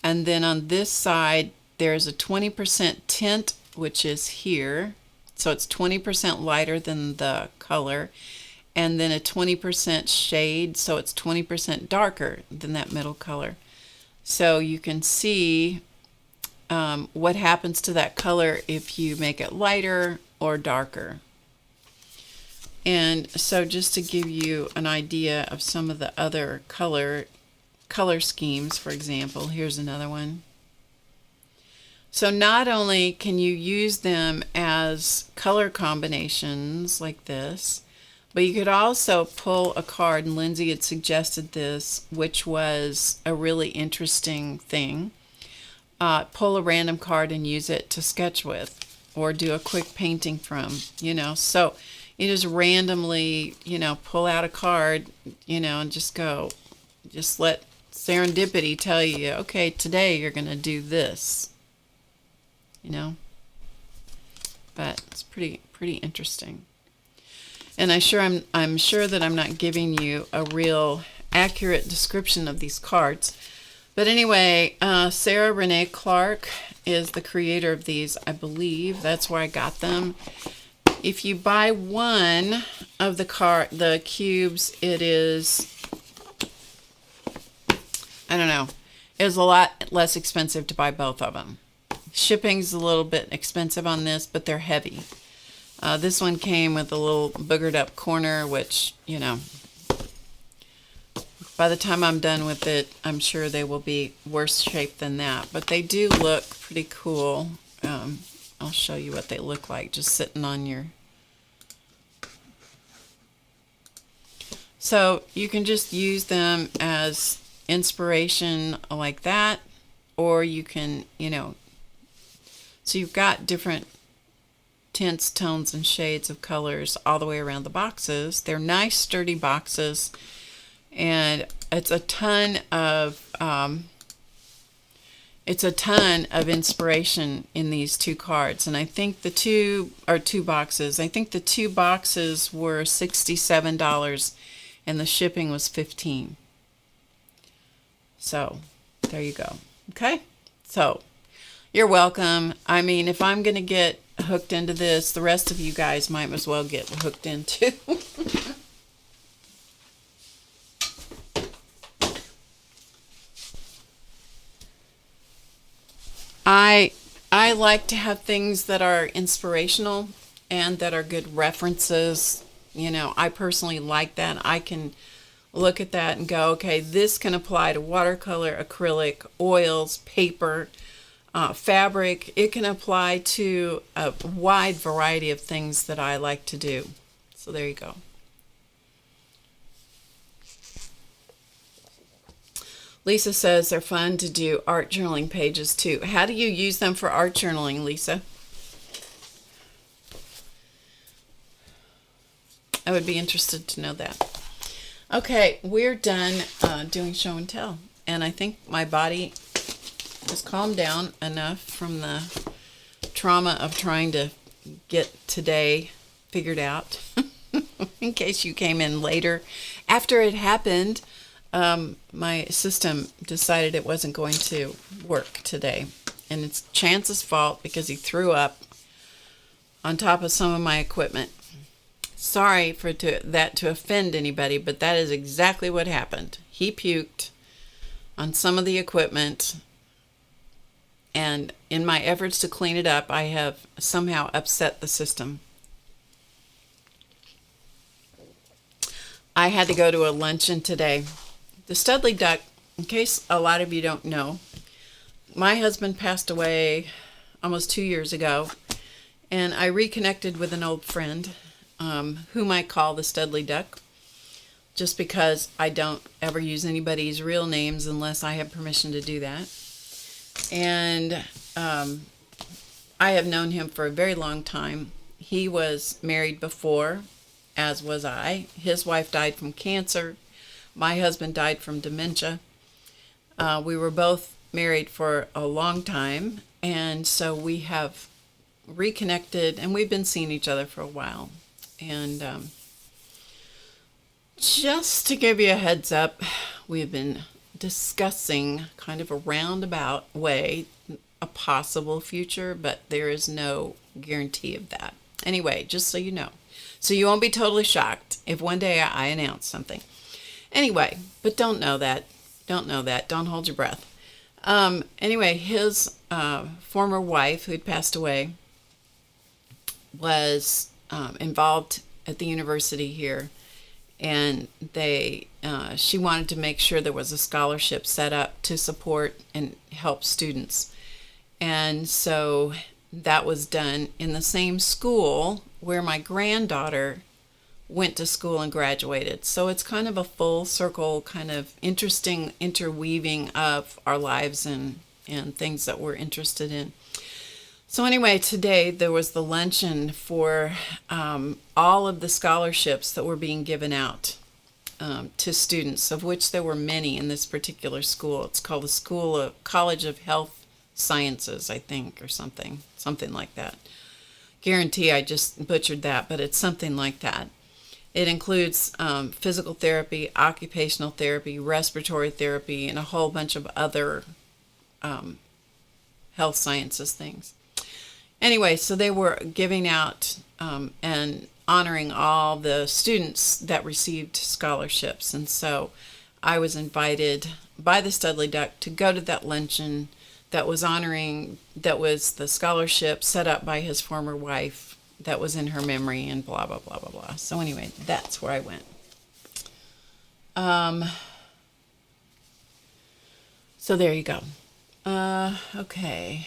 Speaker 1: and then on this side there's a 20% tint, which is here, so it's 20% lighter than the color, and then a 20% shade, so it's 20% darker than that middle color. So you can see what happens to that color if you make it lighter or darker. And so just to give you an idea of some of the other color schemes, for example, here's another one. So not only can you use them as color combinations like this, but you could also pull a card, and Lindsay had suggested this, which was a really interesting thing. Pull a random card and use it to sketch with, or do a quick painting from, So you just randomly, pull out a card, and just go. Just let serendipity tell you, okay, today you're going to do this, But it's pretty interesting. And I'm sure that I'm not giving you a real accurate description of these cards. But anyway, Sarah Renee Clark is the creator of these, I believe. That's where I got them. If you buy one of the cubes, it is, I don't know, it's a lot less expensive to buy both of them. Shipping's a little bit expensive on this, but they're heavy. This one came with a little boogered up corner, which, by the time I'm done with it, I'm sure they will be worse shape than that. But they do look pretty cool. I'll show you what they look like just sitting on your... So you can just use them as inspiration like that, or you can, so you've got different tints, tones, and shades of colors all the way around the boxes. They're nice, sturdy boxes, and it's a ton of inspiration in these two cards. And I think the two boxes. I think the two boxes were $67, and the shipping was $15. So there you go. Okay, so you're welcome. I mean, if I'm going to get hooked into this, the rest of you guys might as well get hooked into. I like to have things that are inspirational and that are good references. I personally like that. I can look at that and go, okay, this can apply to watercolor, acrylic, oils, paper, fabric. It can apply to a wide variety of things that I like to do. So there you go. Lisa says they're fun to do art journaling pages too. How do you use them for art journaling, Lisa? I would be interested to know that. Okay, we're done doing show and tell. And I think my body has calmed down enough from the trauma of trying to get today figured out. In case you came in later. After it happened, my system decided it wasn't going to work today. And it's Chance's fault because he threw up on top of some of my equipment. Sorry for that to offend anybody, but that is exactly what happened. He puked on some of the equipment, and in my efforts to clean it up, I have somehow upset the system. I had to go to a luncheon today. The Studley Duck, in case a lot of you don't know, my husband passed away almost 2 years ago, and I reconnected with an old friend, whom I call the Studley Duck, just because I don't ever use anybody's real names unless I have permission to do that. And I have known him for a very long time. He was married before, as was I. His wife died from cancer. My husband died from dementia. We were both married for a long time, and so we have reconnected, and we've been seeing each other for a while. And just to give you a heads up, we've been discussing kind of a roundabout way a possible future, but there is no guarantee of that. Anyway, just so you know. So you won't be totally shocked if one day I announce something. Anyway, but don't know that. Don't know that. Don't hold your breath. Anyway, his former wife, who had passed away, was involved at the university here, and she wanted to make sure there was a scholarship set up to support and help students. And so that was done in the same school where my granddaughter went to school and graduated. So it's kind of a full circle, kind of interesting interweaving of our lives and things that we're interested in. So anyway, today there was the luncheon for all of the scholarships that were being given out to students, of which there were many in this particular school. It's called the College of Health Sciences, I think, or something like that. Guarantee I just butchered that, but it's something like that. It includes physical therapy, occupational therapy, respiratory therapy, and a whole bunch of other health sciences things. Anyway, so they were giving out and honoring all the students that received scholarships. And so I was invited by the Studley Duck to go to that luncheon that was the scholarship set up by his former wife that was in her memory and blah, blah, blah, blah, blah. So anyway, that's where I went. So there you go. Okay.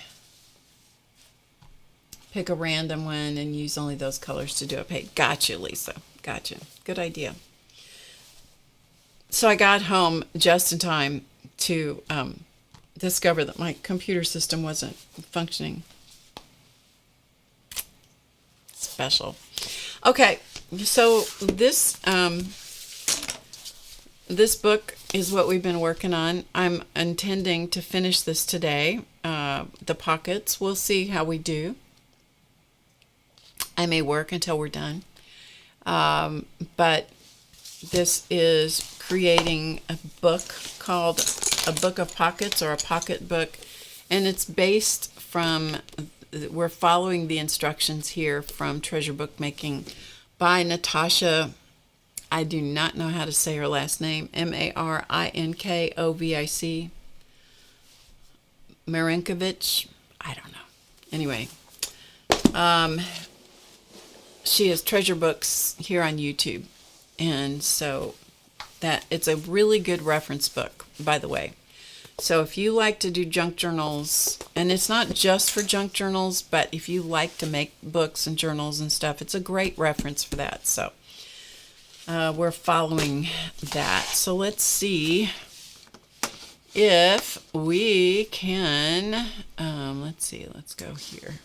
Speaker 1: Pick a random one and use only those colors to do a page. Gotcha, Lisa. Gotcha. Good idea. So I got home just in time to discover that my computer system wasn't functioning. Special. Okay, so this book is what we've been working on. I'm intending to finish this today. The pockets. We'll see how we do. I may work until we're done. But this is creating a book called A Book of Pockets, or a pocket book. And it's based from, we're following the instructions here from Treasure Bookmaking by Natasha. I do not know how to say her last name. Marinkovic. Marinkovic. I don't know. Anyway. She has treasure books here on YouTube. And so that it's a really good reference book, by the way. So if you like to do junk journals, and it's not just for junk journals, but if you like to make books and journals and stuff, it's a great reference for that. So we're following that. So let's see if we can, let's see, let's go here.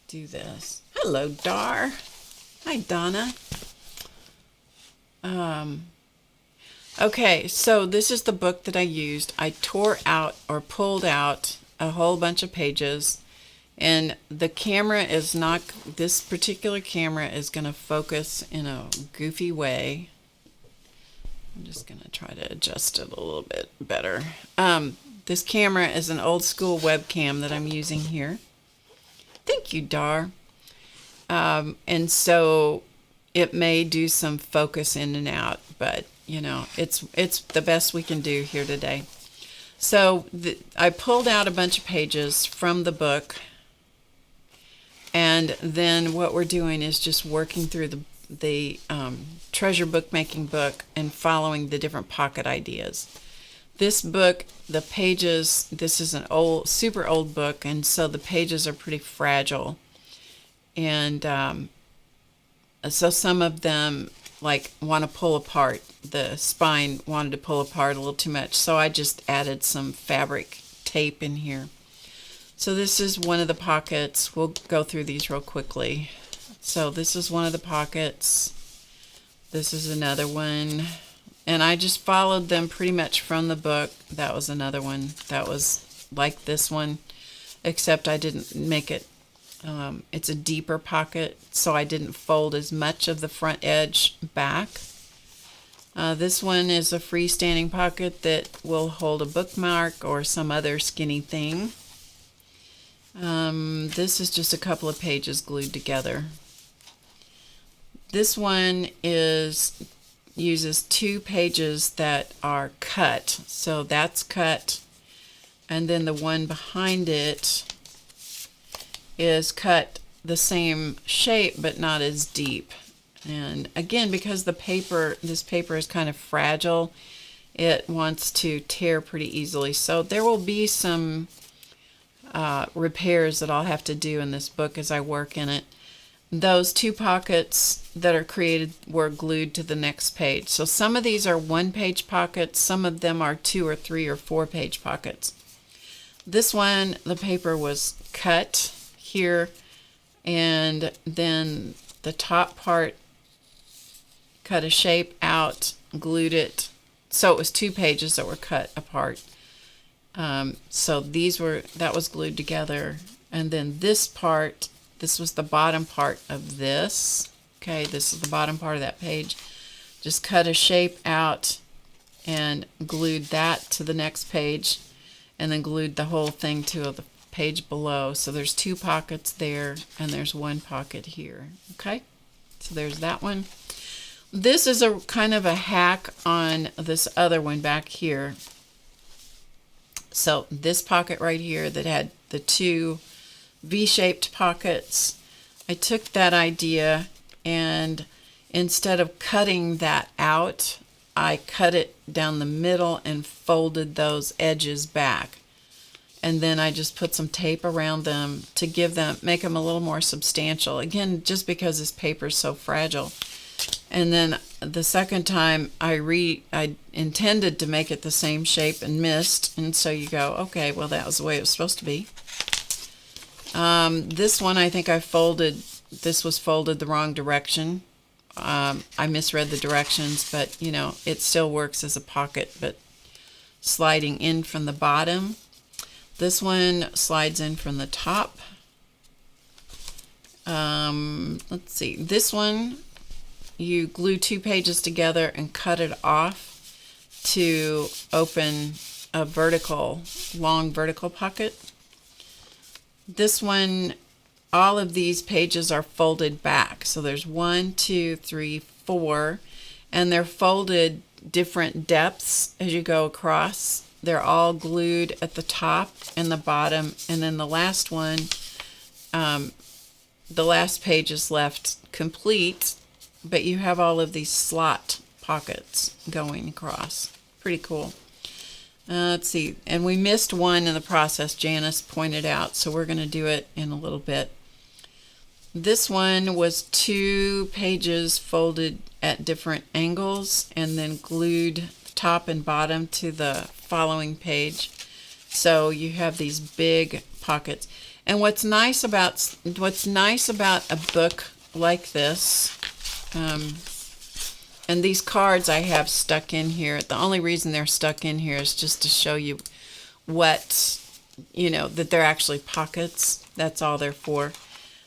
Speaker 1: Do this. Hello, Dar. Hi, Donna. Okay, so this is the book that I used. I tore out or pulled out a whole bunch of pages, and the camera is not, this particular camera is going to focus in a goofy way. I'm just going to try to adjust it a little bit better. This camera is an old school webcam that I'm using here. Thank you, Dar. And so it may do some focus in and out, but you know, it's the best we can do here today. So I pulled out a bunch of pages from the book, and then what we're doing is just working through the treasure bookmaking book and following the different pocket ideas. This book, the pages, this is an old, super old book, and so the pages are pretty fragile. And so some of them like want to pull apart. The spine wanted to pull apart a little too much, so I just added some fabric tape in here. So this is one of the pockets. We'll go through these real quickly. So this is one of the pockets. This is another one. And I just followed them pretty much from the book. That was another one. That was like this one, except I didn't make it, it's a deeper pocket, so I didn't fold as much of the front edge back. This one is a freestanding pocket that will hold a bookmark or some other skinny thing. This is just a couple of pages glued together. This one uses 2 pages that are cut, so that's cut, and then the one behind it is cut the same shape but not as deep. And again, because this paper is kind of fragile, it wants to tear pretty easily. So there will be some repairs that I'll have to do in this book as I work in it. Those 2 pockets that are created were glued to the next page. So some of these are 1-page pockets, some of them are 2 or 3 or 4-page pockets. This one, the paper was cut here, and then the top part, cut a shape out, glued it. So it was 2 pages that were cut apart. So that was glued together. And then this part, this was the bottom part of this. Okay, this is the bottom part of that page. Just cut a shape out and glued that to the next page, and then glued the whole thing to the page below. So there's 2 pockets there, and there's 1 pocket here. Okay, so there's that one. This is a kind of a hack on this other one back here. So this pocket right here that had the 2 V-shaped pockets, I took that idea, and instead of cutting that out, I cut it down the middle and folded those edges back. And then I just put some tape around them to make them a little more substantial. Again, just because this paper is so fragile. And then the second time I intended to make it the same shape and missed. And so you go, okay, well, that was the way it was supposed to be. This one, I think this was folded the wrong direction. I misread the directions, but you know, it still works as a pocket, but sliding in from the bottom. This one slides in from the top. Let's see, this one, you glue 2 pages together and cut it off to open a long vertical pocket. This one, all of these pages are folded back. So there's 1, 2, 3, 4, and they're folded different depths as you go across. They're all glued at the top and the bottom, and then the last one, the last page is left complete, but you have all of these slot pockets going across. Pretty cool. Let's see, and we missed one in the process, Janice pointed out, so we're going to do it in a little bit. This one was 2 pages folded at different angles and then glued top and bottom to the following page. So you have these big pockets. And what's nice about a book like this, and these cards I have stuck in here, the only reason they're stuck in here is just to show you that they're actually pockets. That's all they're for.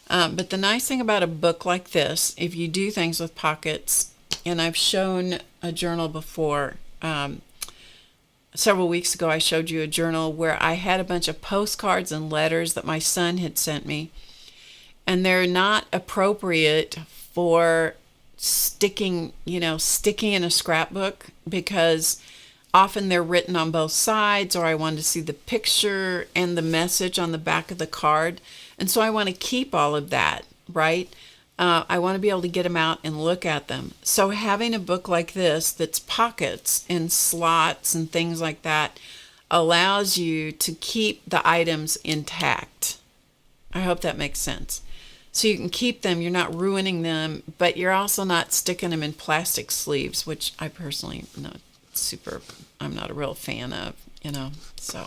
Speaker 1: But the nice thing about a book like this, if you do things with pockets, and I've shown a journal before, several weeks ago I showed you a journal where I had a bunch of postcards and letters that my son had sent me, and they're not appropriate for sticking in a scrapbook, because often they're written on both sides, or I wanted to see the picture and the message on the back of the card. And so I want to keep all of that, right? I want to be able to get them out and look at them. So having a book like this that's pockets and slots and things like that allows you to keep the items intact. I hope that makes sense. So you can keep them, you're not ruining them, but you're also not sticking them in plastic sleeves, which I personally I'm not a real fan of, so.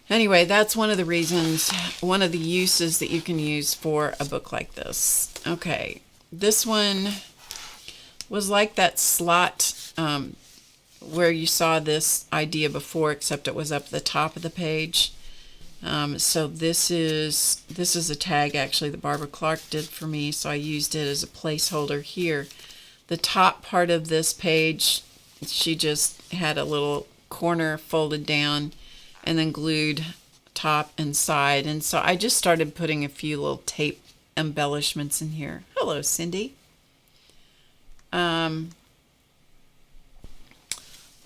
Speaker 1: Anyway, that's one of the reasons, one of the uses that you can use for a book like this. Okay, this one was like that slot where you saw this idea before, except it was up the top of the page. So this is a tag actually that Barbara Clark did for me, so I used it as a placeholder here. The top part of this page, she just had a little corner folded down and then glued top and side. And so I just started putting a few little tape embellishments in here. Hello, Cindy.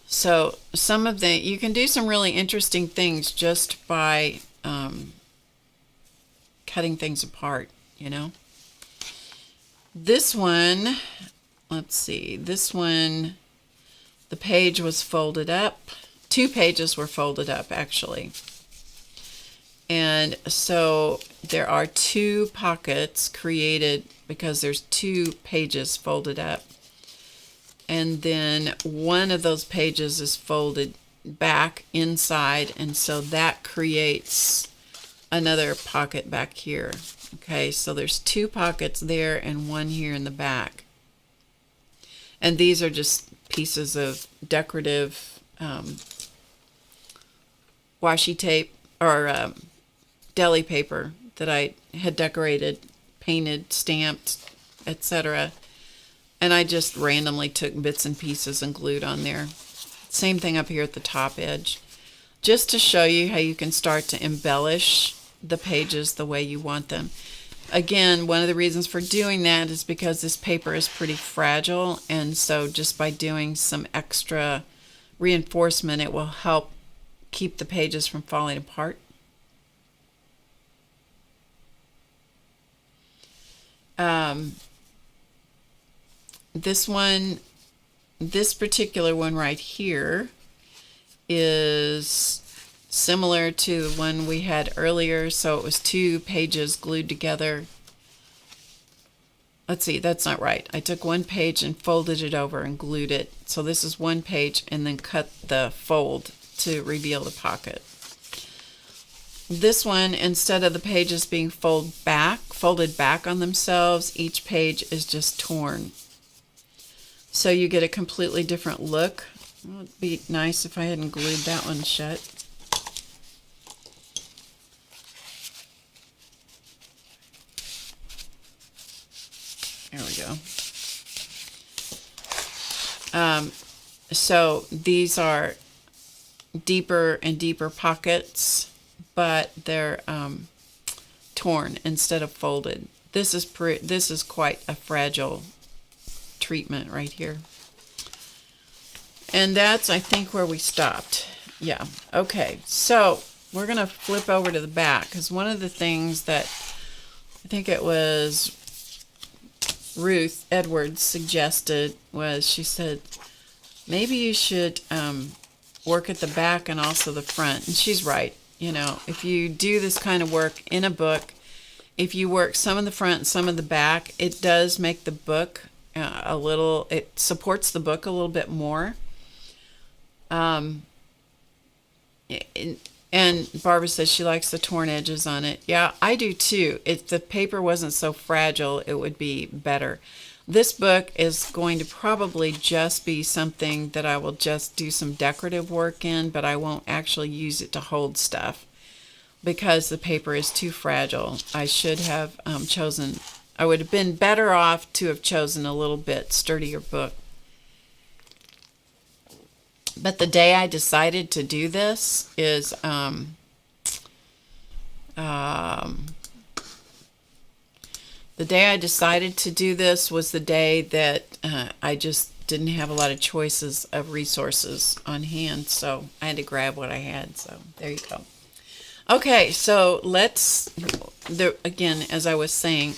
Speaker 1: So you can do some really interesting things just by cutting things apart, This one, let's see, the The page was folded up. 2 pages were folded up, actually. And so there are 2 pockets created because there's 2 pages folded up. And then one of those pages is folded back inside, and so that creates another pocket back here. Okay, so there's 2 pockets there and 1 here in the back. And these are just pieces of decorative washi tape or deli paper that I had decorated, painted, stamped, etc. And I just randomly took bits and pieces and glued on there. Same thing up here at the top edge. Just to show you how you can start to embellish the pages the way you want them. Again, one of the reasons for doing that is because this paper is pretty fragile, and so just by doing some extra reinforcement, it will help keep the pages from falling apart. This particular one right here is similar to the one we had earlier, so it was 2 pages glued together. Let's see, that's not right. I took 1 page and folded it over and glued it. So this is 1 page and then cut the fold to reveal the pocket. This one, instead of the pages being folded back on themselves, each page is just torn. So you get a completely different look. Well, it'd be nice if I hadn't glued that one shut. There we go. So these are deeper and deeper pockets, but they're torn instead of folded. This is quite a fragile treatment right here. And that's, I think, where we stopped. Yeah. Okay. So we're going to flip over to the back, because one of the things that I think it was Ruth Edwards suggested was, she said, maybe you should work at the back and also the front. And she's right. You know, if you do this kind of work in a book, if you work some in the front and some in the back, it does make the book it supports the book a little bit more. And Barbara says she likes the torn edges on it. Yeah, I do too. If the paper wasn't so fragile, it would be better. This book is going to probably just be something that I will just do some decorative work in, but I won't actually use it to hold stuff because the paper is too fragile. I should have I would have been better off to have chosen a little bit sturdier book. But the day I decided to do this is the day I decided to do this was the day that I just didn't have a lot of choices of resources on hand, so I had to grab what I had. So there you go. Okay, so again, as I was saying,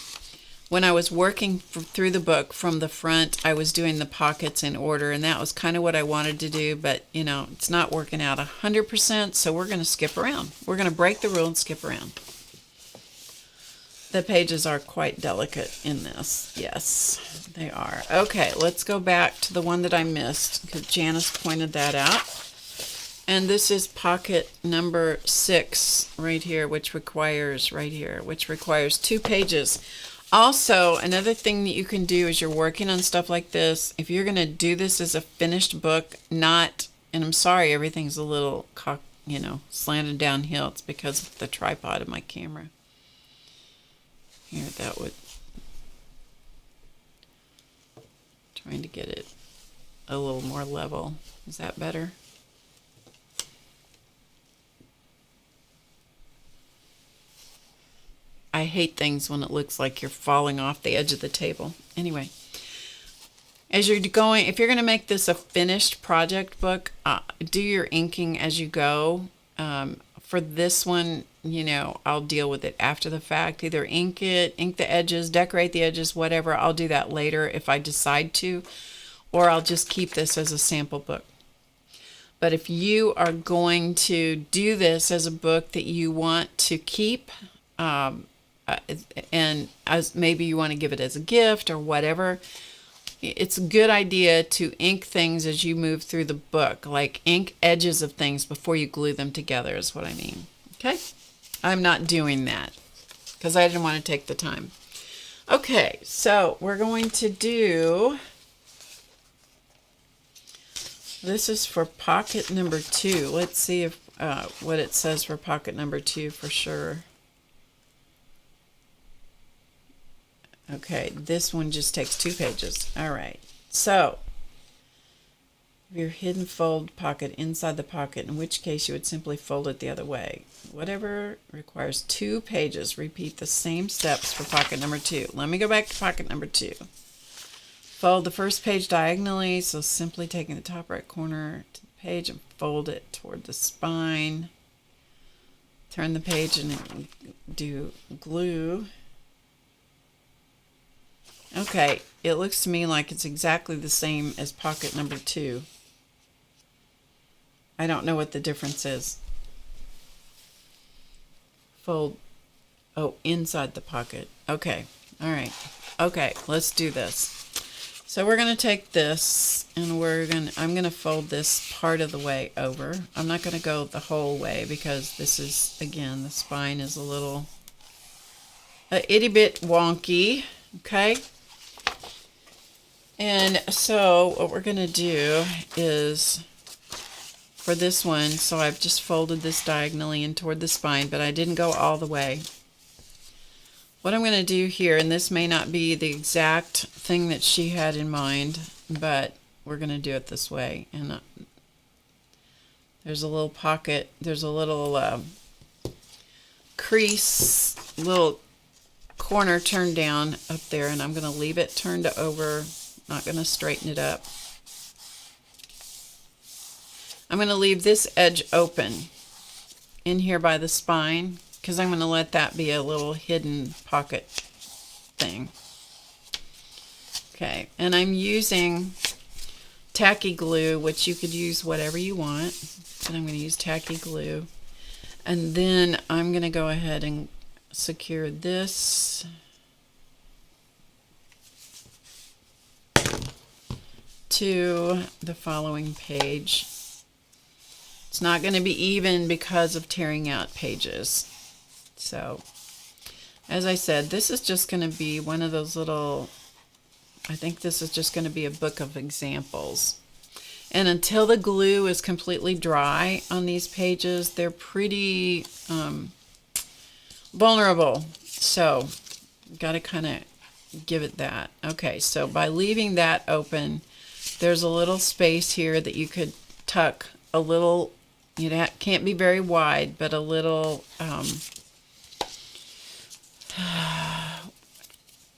Speaker 1: when I was working through the book from the front, I was doing the pockets in order, and that was kind of what I wanted to do, but, you know, it's not working out 100%, so we're going to skip around. We're going to break the rule and skip around. The pages are quite delicate in this. Yes, they are. Okay, let's go back to the one that I missed, because Janice pointed that out. And this is pocket number 6 right here, which requires 2 pages. Also, another thing that you can do as you're working on stuff like this, if you're going to do this as a finished book, and I'm sorry, everything's a little, slanted downhill. It's because of the tripod of my camera. Here, trying to get it a little more level. Is that better? I hate things when it looks like you're falling off the edge of the table. Anyway, if you're going to make this a finished project book, do your inking as you go. For this one, I'll deal with it after the fact. Either ink the edges, decorate the edges, whatever. I'll do that later if I decide to. or I'll just keep this as a sample book. But if you are going to do this as a book that you want to keep, and as maybe you want to give it as a gift or whatever, it's a good idea to ink things as you move through the book, like ink edges of things before you glue them together is what I mean. Okay? I'm not doing that because I didn't want to take the time. Okay, so we're going to do, this is for pocket number 2. Let's see if what it says for pocket number 2 for sure. Okay, this one just takes 2 pages. All right, so your hidden fold pocket inside the pocket, in which case you would simply fold it the other way. Whatever requires 2 pages. Repeat the same steps for pocket number 2. Let me go back to pocket number 2. Fold the first page diagonally, so simply taking the top right corner to the page and fold it toward the spine. Turn the page and do glue. Okay, it looks to me like it's exactly the same as pocket number 2. I don't know what the difference is. Fold, oh, inside the pocket. Okay, all right. Okay, let's do this. So we're going to take this and I'm going to fold this part of the way over. I'm not going to go the whole way because this is, again, the spine is a little itty bit wonky. Okay. And so what we're going to do is, for this one, so I've just folded this diagonally in toward the spine, but I didn't go all the way. What I'm going to do here, and this may not be the exact thing that she had in mind, but we're going to do it this way. And there's a little pocket, there's a little crease, little corner turned down up there, and I'm going to leave it turned over. Not going to straighten it up. I'm going to leave this edge open in here by the spine because I'm going to let that be a little hidden pocket thing. Okay, and I'm using tacky glue, which you could use whatever you want, but I'm going to use tacky glue. And then I'm going to go ahead and secure this to the following page. It's not going to be even because of tearing out pages. So, as I said, this is just going to be one of those little, I think this is just going to be a book of examples. And until the glue is completely dry on these pages, they're pretty vulnerable. So, got to kind of give it that. Okay, so by leaving that open, there's a little space here that you could tuck a little, can't be very wide, but a little,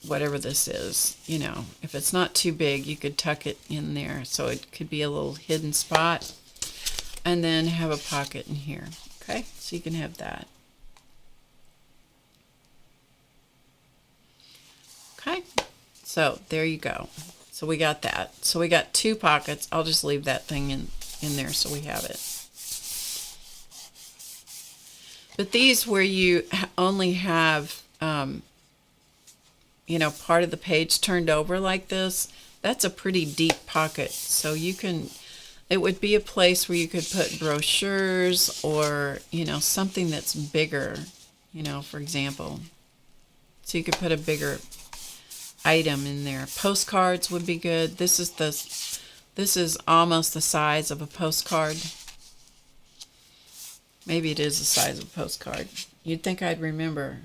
Speaker 1: whatever this is, if it's not too big, you could tuck it in there. So it could be a little hidden spot, and then have a pocket in here. Okay, so you can have that. Okay, so there you go. So we got that. So we got 2 pockets. I'll just leave that thing in there so we have it. But these where you only have, part of the page turned over like this, that's a pretty deep pocket. So you can, it would be a place where you could put brochures or, something that's bigger, for example. So you could put a bigger item in there. Postcards would be good. This is almost the size of a postcard. Maybe it is the size of a postcard. You'd think I'd remember.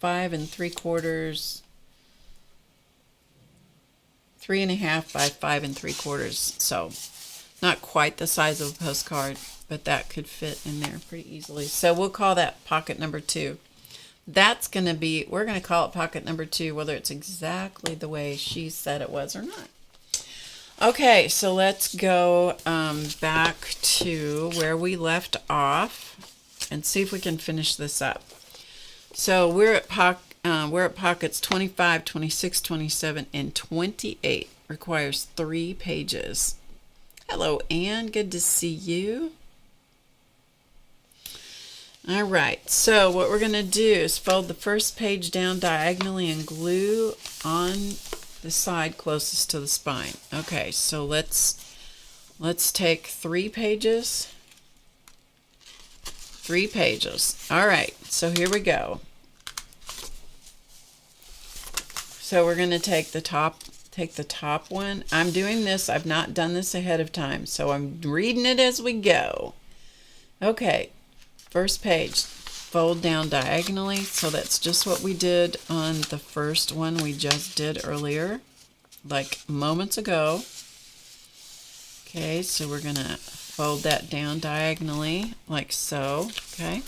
Speaker 1: 5 3/4, 3.5 by 5 3/4. So not quite the size of a postcard, but that could fit in there pretty easily. So we'll call that pocket number 2. That's going to be, we're going to call it pocket number 2, whether it's exactly the way she said it was or not. Okay, so let's go back to where we left off and see if we can finish this up. So we're at we're at pockets 25, 26, 27, and 28. Requires 3 pages. Hello, Anne. Good to see you. All right, so what we're going to do is fold the first page down diagonally and glue on the side closest to the spine. Okay, so let's take 3 pages. 3 pages. All right, so here we go. So we're going to take the top one. I'm doing this. I've not done this ahead of time, so I'm reading it as we go. Okay. First page, fold down diagonally. So that's just what we did on the first one we just did earlier, like moments ago. Okay, so we're going to fold that down diagonally like so. Okay.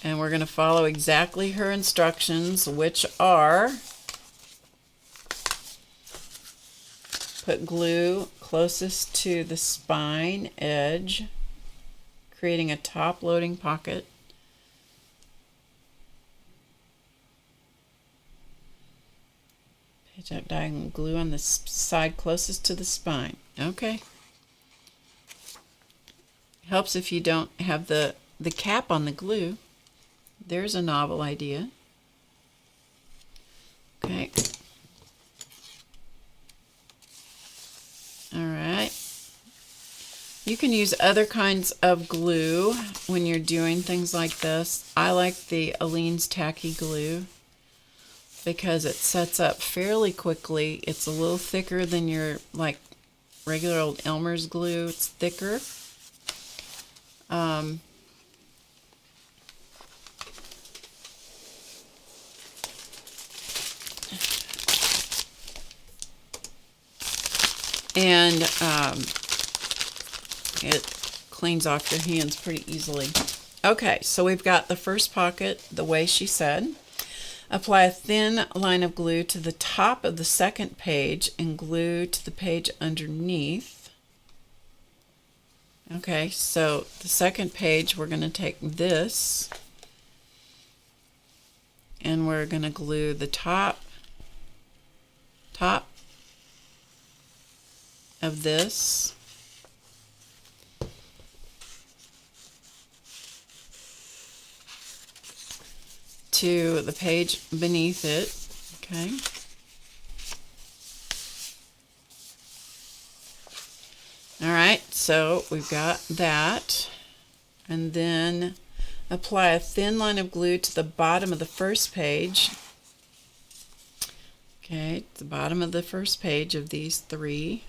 Speaker 1: And we're going to follow exactly her instructions, which are put glue closest to the spine edge, creating a top loading pocket. Page up diagonal, glue on the side closest to the spine. Okay. Helps if you don't have the cap on the glue. There's a novel idea. Okay. All right. You can use other kinds of glue when you're doing things like this. I like the Aleene's Tacky Glue because it sets up fairly quickly. It's a little thicker than your like regular old Elmer's glue. It's thicker. And it cleans off your hands pretty easily. Okay, so we've got the first pocket the way she said. Apply a thin line of glue to the top of the second page and glue to the page underneath. Okay, so the second page we're going to take this and we're going to glue the top of this to the page beneath it. Okay. All right, so we've got that. And then apply a thin line of glue to the bottom of the first page. Okay, the bottom of the first page of these 3.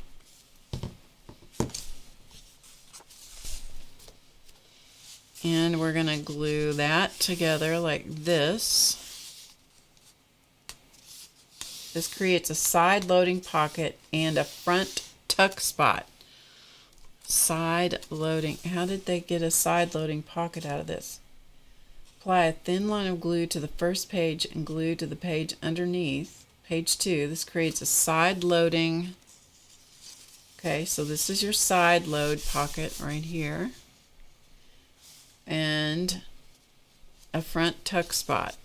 Speaker 1: And we're going to glue that together like this. This creates a side loading pocket and a front tuck spot. Side loading. How did they get a side loading pocket out of this? Apply a thin line of glue to the first page and glue to the page underneath. Page 2. This creates a side loading. Okay, so this is your side load pocket right here. And a front tuck spot.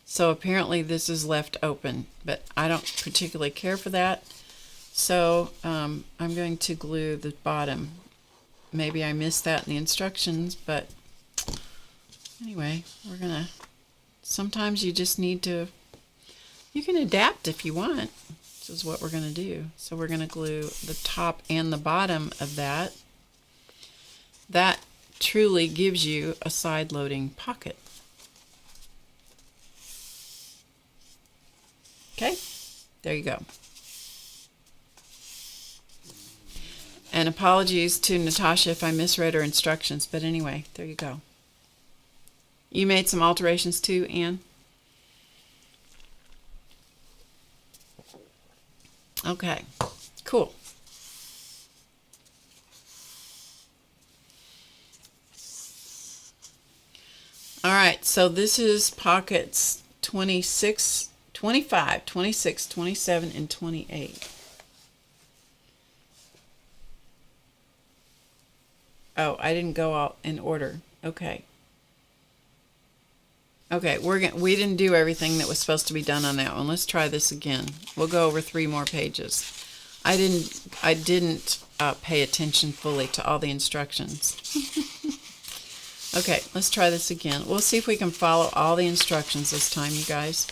Speaker 1: So apparently this is left open, but I don't particularly care for that. So I'm going to glue the bottom. Maybe I missed that in the instructions, but anyway, we're gonna, sometimes you just need to, you can adapt if you want. This is what we're gonna do. So we're gonna glue the top and the bottom of that. That truly gives you a side loading pocket. Okay, there you go. And apologies to Natasha if I misread her instructions, but anyway, there you go. You made some alterations too, Anne? Okay, cool. All right, so this is pockets 26, 25, 26, 27, and 28. Oh, I didn't go out in order. Okay. Okay, we didn't do everything that was supposed to be done on that one. Let's try this again. We'll go over 3 more pages. I didn't pay attention fully to all the instructions. Okay, let's try this again. We'll see if we can follow all the instructions this time, you guys.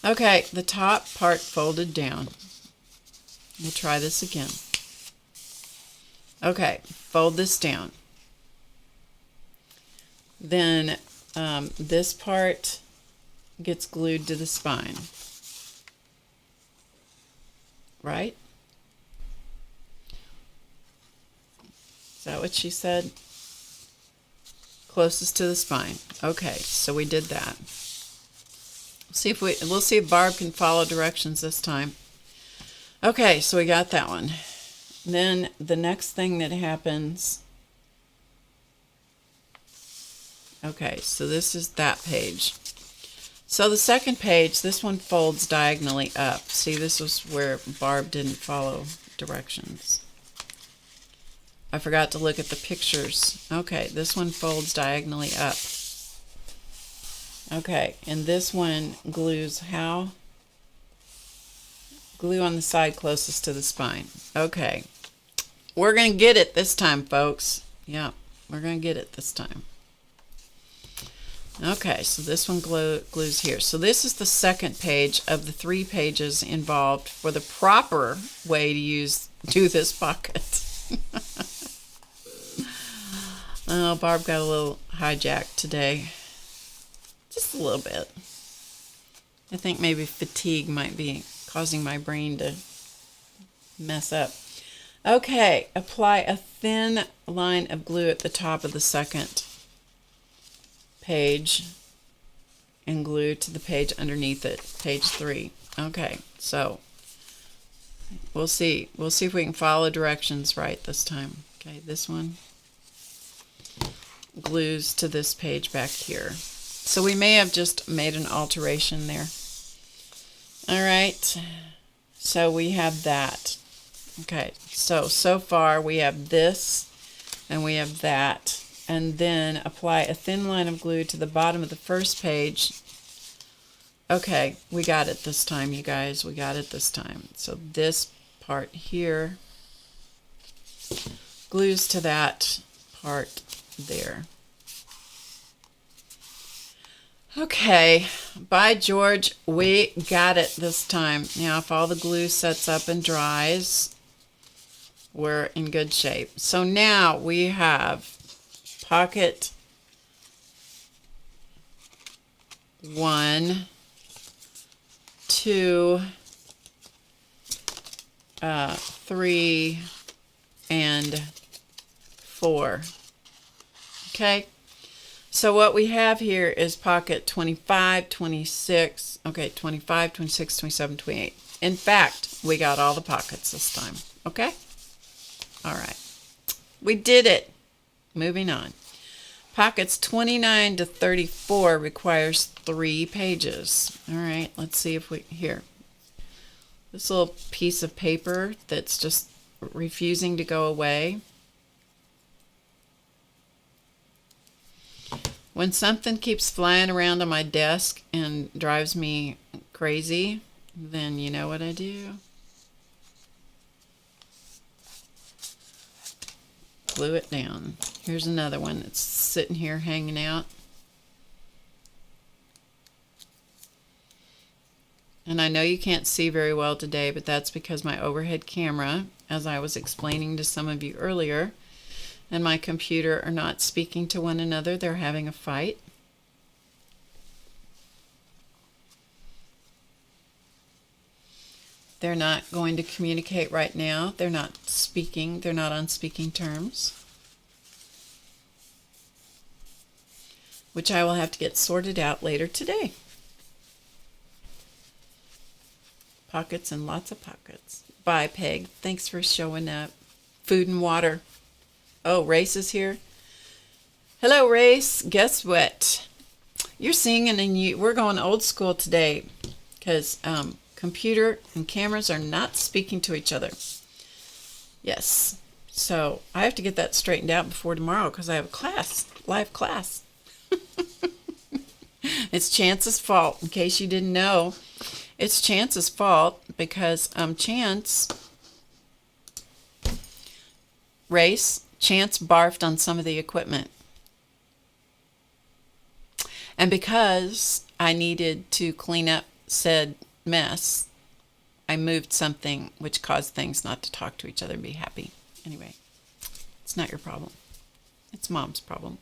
Speaker 1: Okay, the top part folded down. We'll try this again. Okay, fold this down. Then this part gets glued to the spine. Right? Is that what she said? Closest to the spine. Okay, so we did that. We'll see if Barb can follow directions this time. Okay, so we got that one. Then the next thing that happens. Okay, so this is that page. So the second page, this one folds diagonally up. See, this was where Barb didn't follow directions. I forgot to look at the pictures. Okay, this one folds diagonally up. Okay, and this one glues how? Glue on the side closest to the spine. Okay, we're going to get it this time, folks. Yeah, we're going to get it this time. Okay, so this one glues here. So this is the second page of the 3 pages involved for the proper way to do this pocket. Oh, Barb got a little hijacked today. Just a little bit. I think maybe fatigue might be causing my brain to mess up. Okay, apply a thin line of glue at the top of the second page and glue to the page underneath it, page 3. Okay, so we'll see if we can follow directions right this time. Okay, this one glues to this page back here. So we may have just made an alteration there. All right, so we have that. Okay, so far we have this and we have that. And then apply a thin line of glue to the bottom of the first page. Okay, we got it this time, you guys. We got it this time. So this part here glues to that part there. Okay, by George, we got it this time. Now, if all the glue sets up and dries, we're in good shape. So now we have pocket 1, 2, 3, and 4. Okay, so what we have here is pocket 25, 26, okay, 25, 26, 27, 28. In fact, we got all the pockets this time, okay? All right, we did it. Moving on. Pockets 29 to 34 requires 3 pages. All right, let's see if we, here. This little piece of paper that's just refusing to go away. When something keeps flying around on my desk and drives me crazy, then you know what I do? Glue it down. Here's another one that's sitting here hanging out. And I know you can't see very well today, but that's because my overhead camera, as I was explaining to some of you earlier, and my computer are not speaking to one another. They're having a fight. They're not going to communicate right now. They're not speaking. They're not on speaking terms, which I will have to get sorted out later today. Pockets and lots of pockets. Bye, Peg. Thanks for showing up. Food and water. Oh, Race is here. Hello, Race. Guess what? You're singing and we're going old school today because computer and cameras are not speaking to each other. Yes. So I have to get that straightened out before tomorrow because I have a class, live class. It's Chance's fault, in case you didn't know. It's Chance's fault because Chance barfed on some of the equipment. And because I needed to clean up said mess, I moved something which caused things not to talk to each other and be happy. Anyway, it's not your problem. It's Mom's problem.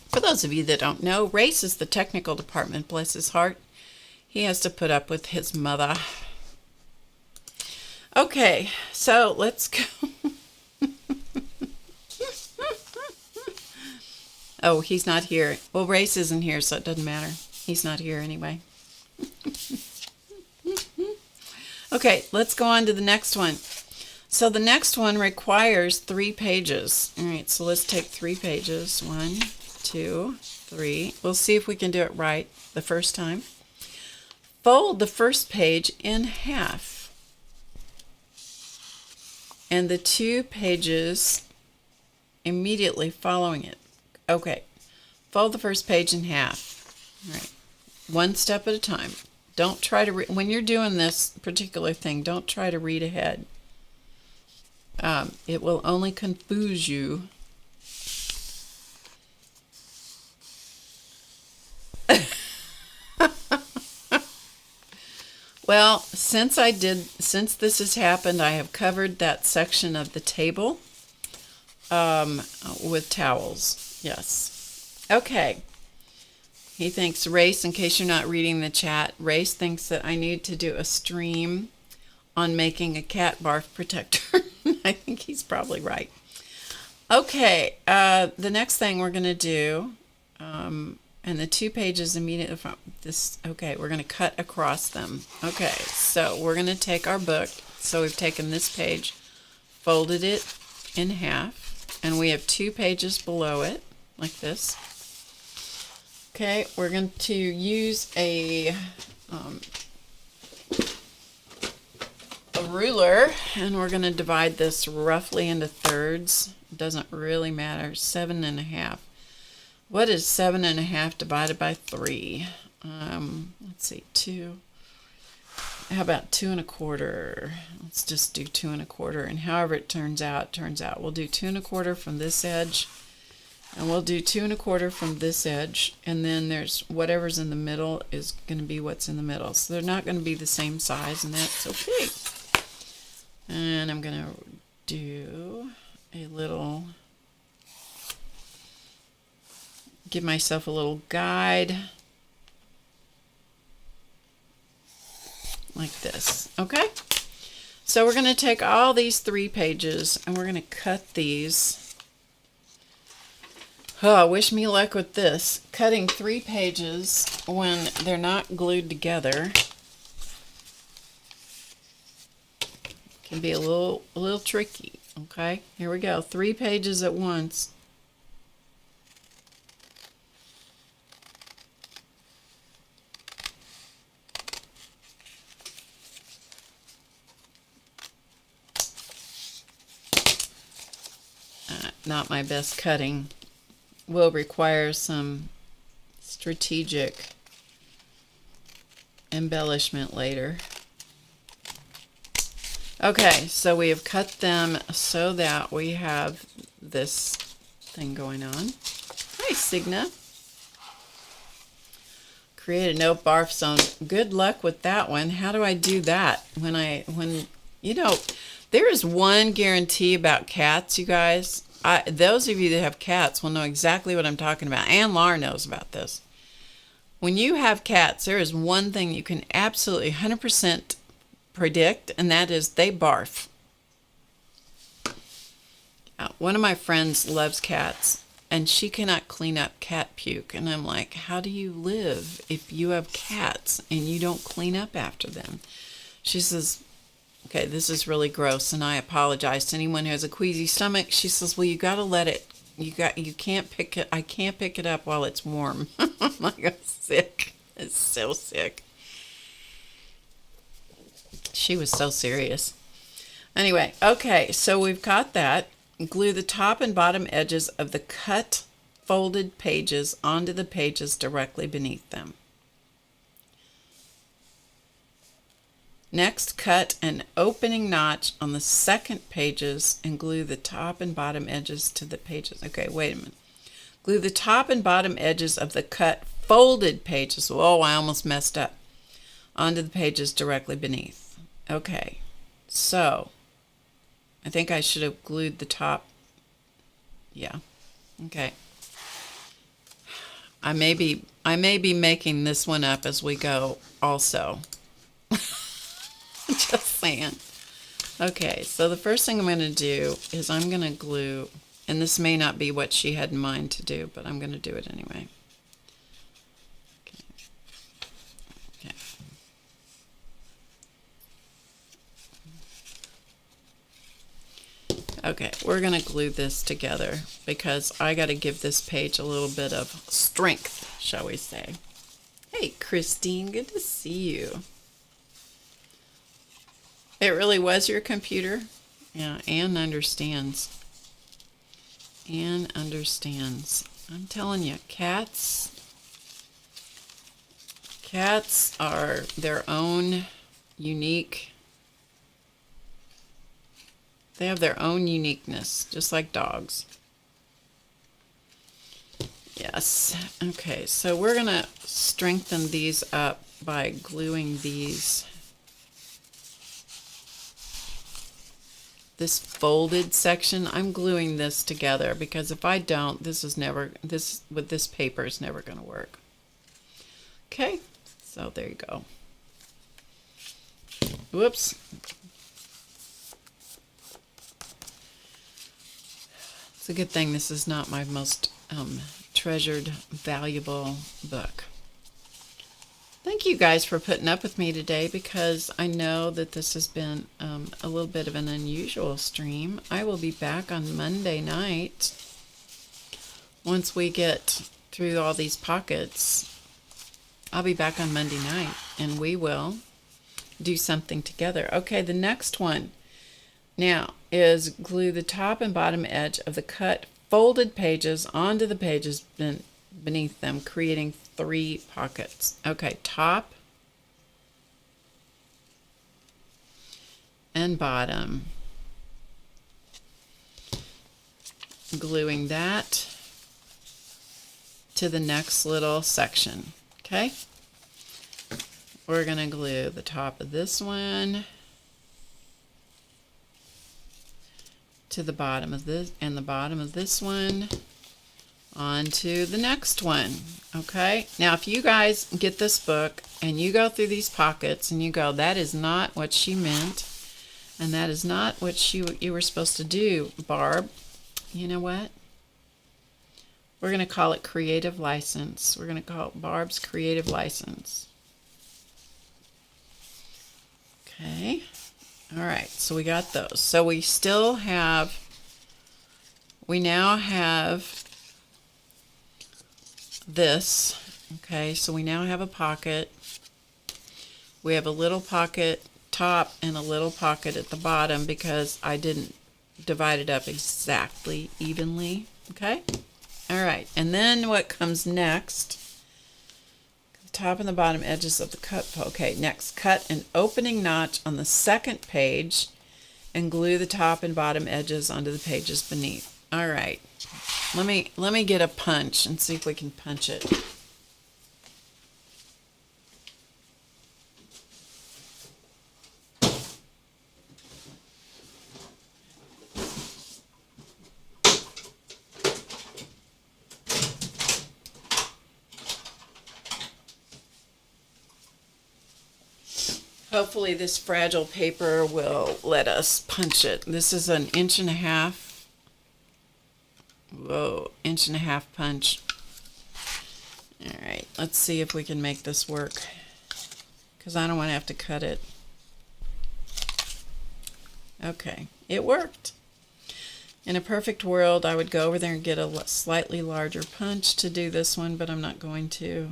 Speaker 1: For those of you that don't know, Race is the technical department, bless his heart. He has to put up with his mother. Okay, so let's go. Oh, he's not here. Well, Race isn't here, so it doesn't matter. He's not here anyway. Okay, let's go on to the next one. So the next one requires 3 pages. All right, so let's take 3 pages. 1, 2, 3. We'll see if we can do it right the first time. Fold the first page in half. And the 2 pages immediately following it. Okay, fold the first page in half. All right, one step at a time. Don't try to when you're doing this particular thing, don't try to read ahead. It will only confuse you. Well, since this has happened, I have covered that section of the table with towels. Yes. Okay. He thinks, Race, in case you're not reading the chat, Race thinks that I need to do a stream on making a cat barf protector. I think he's probably right. Okay, the next thing we're going to do, and the 2 pages immediately from this, okay, we're going to cut across them. Okay, so we're going to take our book. So we've taken this page, folded it in half, and we have 2 pages below it, like this. Okay, we're going to use a ruler, and we're going to divide this roughly into thirds. It doesn't really matter. 7.5. What is 7.5 divided by 3? Let's see, 2. How about 2 1/4? Let's just do 2 1/4, and however it turns out, We'll do 2 1/4 from this edge. And we'll do 2 1/4 from this edge, and then there's whatever's in the middle is going to be what's in the middle. So they're not going to be the same size, and that's okay. And I'm going to do a little, give myself a little guide, like this. Okay? So we're going to take all these 3 pages, and we're going to cut these. Oh, wish me luck with this. Cutting 3 pages when they're not glued together can be a little tricky. Okay, here we go. 3 pages at once. Not my best cutting. Will require some strategic embellishment later. Okay, so we have cut them so that we have this thing going on. Hi, Signa. Create a no barf zone. Good luck with that one. How do I do that? When you know, there is one guarantee about cats, you guys. Those of you that have cats will know exactly what I'm talking about. And Laura knows about this. When you have cats, there is one thing you can absolutely 100% predict, and that is they barf. One of my friends loves cats, and she cannot clean up cat puke. And I'm like, how do you live if you have cats and you don't clean up after them? She says, okay, this is really gross, and I apologize to anyone who has a queasy stomach. She says, well, you got to let it, you can't pick it, I can't pick it up while it's warm. I'm like, I'm sick. It's so sick. She was so serious. Anyway, okay, so we've got that. Glue the top and bottom edges of the cut folded pages onto the pages directly beneath them. Next, cut an opening notch on the second pages and glue the top and bottom edges to the pages. Okay, wait a minute. Glue the top and bottom edges of the cut folded pages. Whoa, I almost messed up. Onto the pages directly beneath. Okay, so I think I should have glued the top. Yeah, okay. I may be making this one up as we go also. Just saying. Okay, so the first thing I'm going to do is I'm going to glue, and this may not be what she had in mind to do, but I'm going to do it anyway. Okay. Okay, we're going to glue this together because I got to give this page a little bit of strength, shall we say. Hey, Christine, good to see you. It really was your computer? Yeah, Anne understands. Anne understands. I'm telling you, cats are their own unique. They have their own uniqueness, just like dogs. Yes. Okay, so we're going to strengthen these up by gluing these. This folded section, I'm gluing this together because if I don't, this with this paper is never going to work. Okay, so there you go. Whoops. It's a good thing this is not my most treasured, valuable book. Thank you guys for putting up with me today because I know that this has been a little bit of an unusual stream. I will be back on Monday night once we get through all these pockets. I'll be back on Monday night and we will do something together. Okay, the next one now is glue the top and bottom edge of the cut folded pages onto the pages beneath them, creating 3 pockets. Okay, top and bottom. Gluing that to the next little section. Okay, we're going to glue the top of this one to the bottom of this and the bottom of this one onto the next one. Okay, now if you guys get this book and you go through these pockets and you go, that is not what she meant and that is not what you were supposed to do, Barb, you know what, we're going to call it creative license. We're going to call it Barb's creative license. Okay, all right, so we got those. So we now have this. Okay, so we now have a pocket. We have a little pocket top and a little pocket at the bottom because I didn't divide it up exactly evenly. Okay, all right, and then what comes next, the top and the bottom edges of the cut. Okay, next, cut an opening notch on the second page and glue the top and bottom edges onto the pages beneath. All right, let me get a punch and see if we can punch it. Hopefully this fragile paper will let us punch it. This is an 1.5 inch. Whoa, 1.5 inch punch. All right, let's see if we can make this work because I don't want to have to cut it. Okay, it worked. In a perfect world, I would go over there and get a slightly larger punch to do this one, but I'm not going to.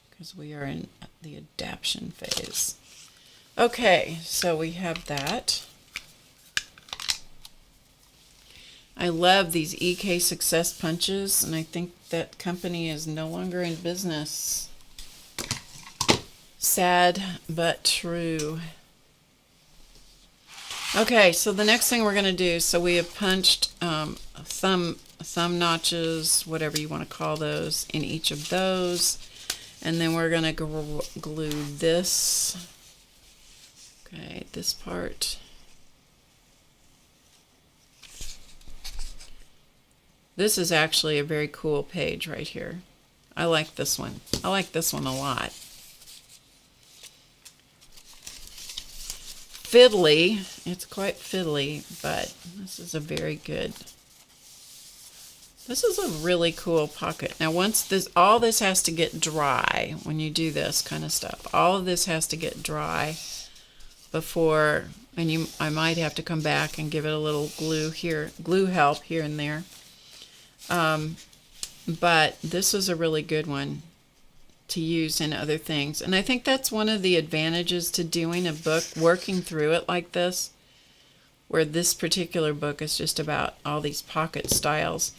Speaker 1: Because we are in the adaptation phase. Okay, so we have that. I love these EK Success punches, and I think that company is no longer in business. Sad but true. Okay, so the next thing we're going to do, so we have punched thumb notches, whatever you want to call those, in each of those. And then we're going to glue this. Okay, this part. This is actually a very cool page right here. I like this one. I like this one a lot. Fiddly. It's quite fiddly, but this is a very good. This is a really cool pocket. Now once this, all this has to get dry when you do this kind of stuff. All of this has to get dry before, and I might have to come back and give it a little glue help here and there. But this is a really good one to use in other things. And I think that's one of the advantages to doing a book, working through it like this, where this particular book is just about all these pocket styles.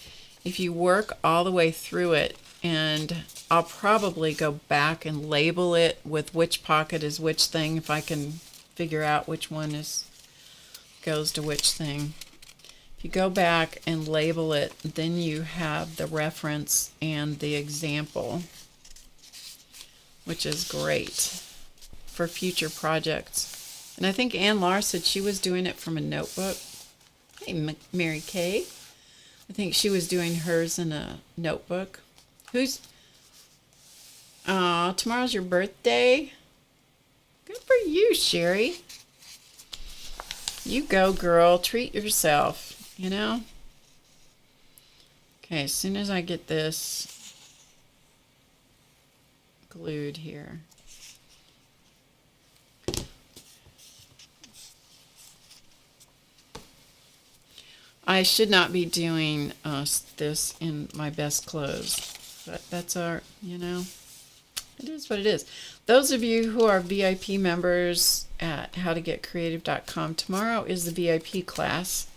Speaker 1: If you work all the way through it, and I'll probably go back and label it with which pocket is which thing, if I can figure out which one goes to which thing. If you go back and label it, then you have the reference and the example, which is great for future projects. And I think Ann Lar said she was doing it from a notebook. Hey, Mary Kay. I think she was doing hers in a notebook. Tomorrow's your birthday? Good for you, Sherry. You go, girl. Treat yourself, you know? Okay, as soon as I get this glued here. I should not be doing this in my best clothes, but that's our, you know, it is what it is. Those of you who are VIP members at HowToGetCreative.com, tomorrow is the VIP class.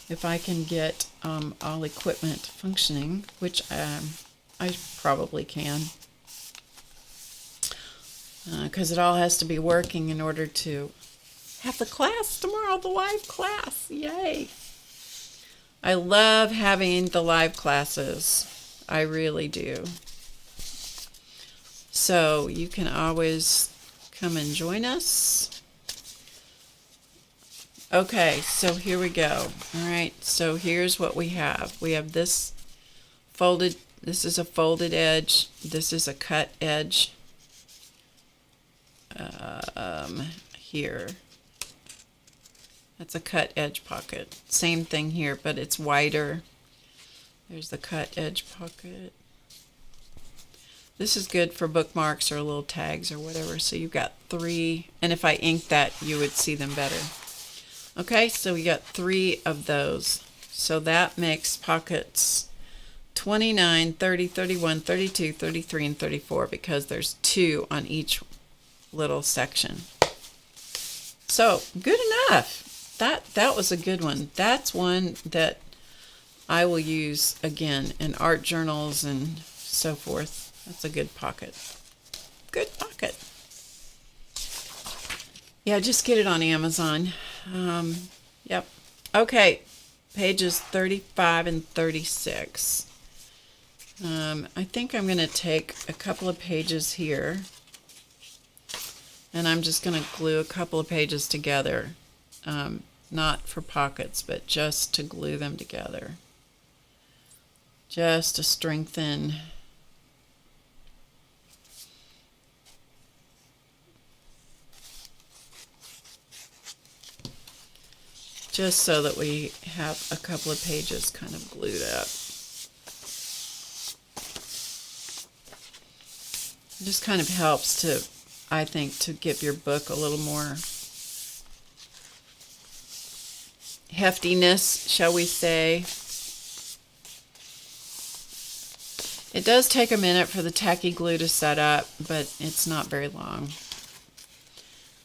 Speaker 1: If I can get all equipment functioning, which I probably can, because it all has to be working in order to have the class tomorrow, the live class. Yay! I love having the live classes. I really do. So you can always come and join us. Okay, so here we go. All right, so here's what we have. We have this folded, this is a folded edge. This is a cut edge here. That's a cut edge pocket. Same thing here, but it's wider. There's the cut edge pocket. This is good for bookmarks or little tags or whatever. So you've got 3, and if I ink that, you would see them better. Okay, so we got 3 of those. So that makes pockets 29, 30, 31, 32, 33, and 34, because there's 2 on each little section. So good enough. That was a good one. That's one that I will use again in art journals and so forth. That's a good pocket. Good pocket. Yeah, just get it on Amazon. Yep. Okay, pages 35 and 36. I think I'm going to take a couple of pages here, and I'm just going to glue a couple of pages together. Not for pockets, but just to glue them together. Just to strengthen. Just so that we have a couple of pages kind of glued up. It just kind of helps to, I think, to give your book a little more heftiness, shall we say. It does take a minute for the tacky glue to set up, but it's not very long.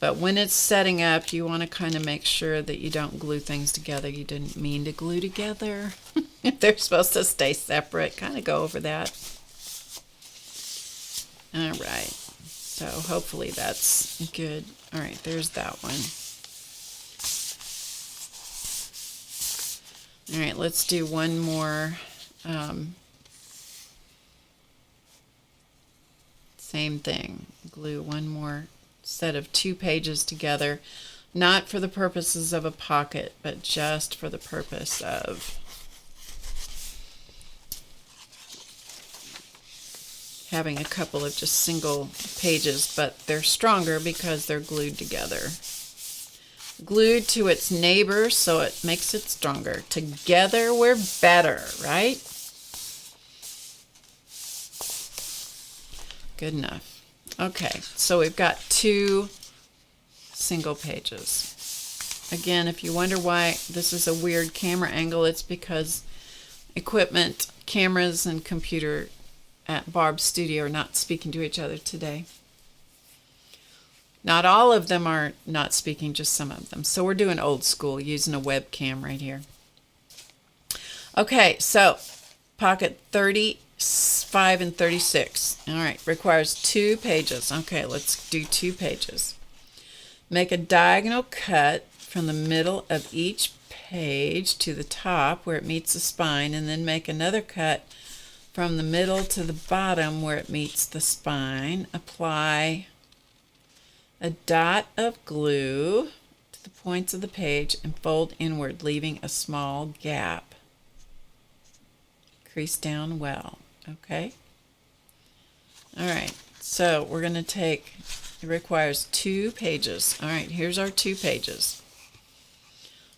Speaker 1: But when it's setting up, you want to kind of make sure that you don't glue things together you didn't mean to glue together. If they're supposed to stay separate, kind of go over that. All right, so hopefully that's good. All right, there's that one. All right, let's do one more. Same thing, glue one more set of 2 pages together, not for the purposes of a pocket, but just for the purpose of having a couple of just single pages, but they're stronger because they're glued together. Glued to its neighbor, so it makes it stronger. Together we're better, right? Good enough. Okay, so we've got 2 single pages. Again, if you wonder why this is a weird camera angle, it's because equipment, cameras, and computer at Barb's studio are not speaking to each other today. Not all of them are not speaking, just some of them. So we're doing old school, using a webcam right here. Okay, so pocket 35 and 36. All right, requires 2 pages. Okay, let's do 2 pages. Make a diagonal cut from the middle of each page to the top where it meets the spine, and then make another cut from the middle to the bottom where it meets the spine. Apply a dot of glue to the points of the page and fold inward, leaving a small gap. Crease down well. Okay? All right, so we're going to take, it requires 2 pages. All right, here's our 2 pages.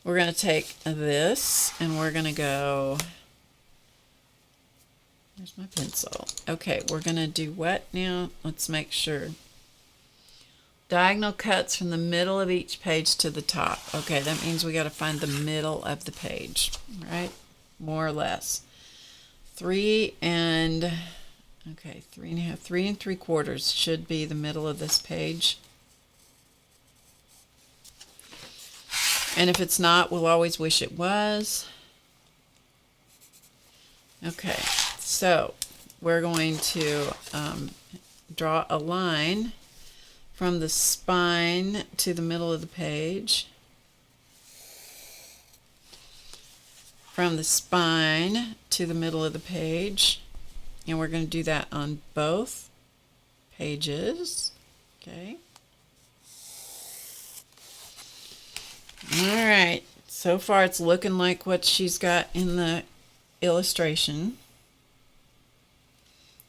Speaker 1: We're going to take this and we're going to go, there's my pencil. Okay, we're going to do what now? Let's make sure. Diagonal cuts from the middle of each page to the top. Okay, that means we got to find the middle of the page, right? More or less. 3 and 3.5, 3 3/4 should be the middle of this page. And if it's not, we'll always wish it was. Okay, so we're going to draw a line from the spine to the middle of the page, from the spine to the middle of the page, and we're going to do that on both pages. Okay. All right, so far it's looking like what she's got in the illustration.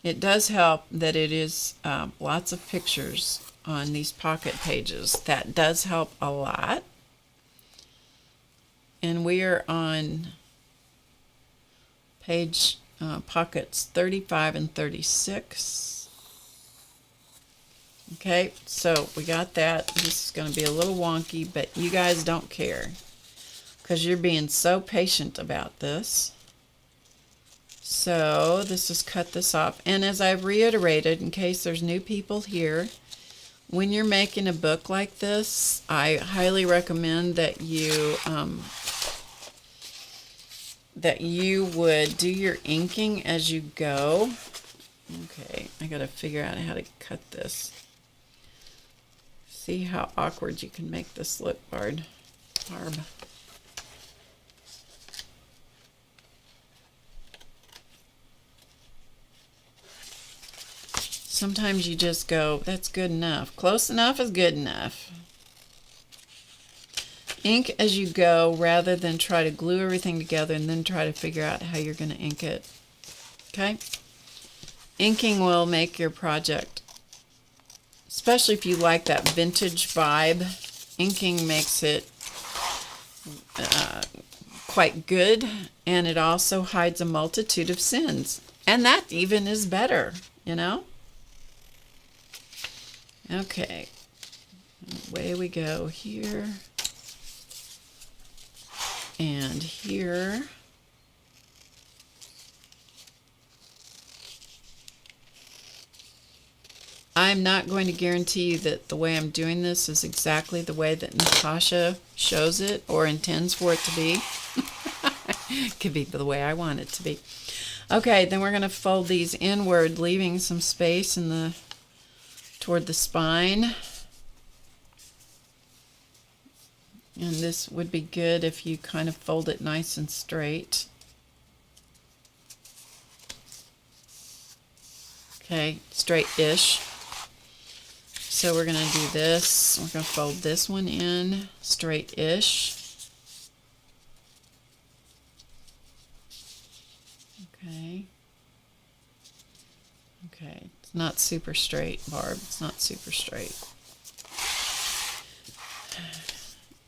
Speaker 1: It does help that it is lots of pictures on these pocket pages. That does help a lot. And we are on page pockets 35 and 36. Okay, so we got that. This is going to be a little wonky, but you guys don't care because you're being so patient about this. So this is cut this off. And as I've reiterated, in case there's new people here, when you're making a book like this, I highly recommend that you would do your inking as you go. Okay, I gotta figure out how to cut this. See how awkward you can make this look, Barb. Sometimes you just go, that's good enough. Close enough is good enough. Ink as you go rather than try to glue everything together and then try to figure out how you're going to ink it. Okay? Inking will make your project, especially if you like that vintage vibe, inking makes it quite good, and it also hides a multitude of sins. And that even is better, you know? Okay, away we go here and here. I'm not going to guarantee you that the way I'm doing this is exactly the way that Natasha shows it or intends for it to be. It could be the way I want it to be. Okay, then we're going to fold these inward, leaving some space in toward the spine. And this would be good if you kind of fold it nice and straight. Okay, straight-ish. So we're going to do this. We're going to fold this one in straight-ish. Okay. Okay, it's not super straight, Barb. It's not super straight.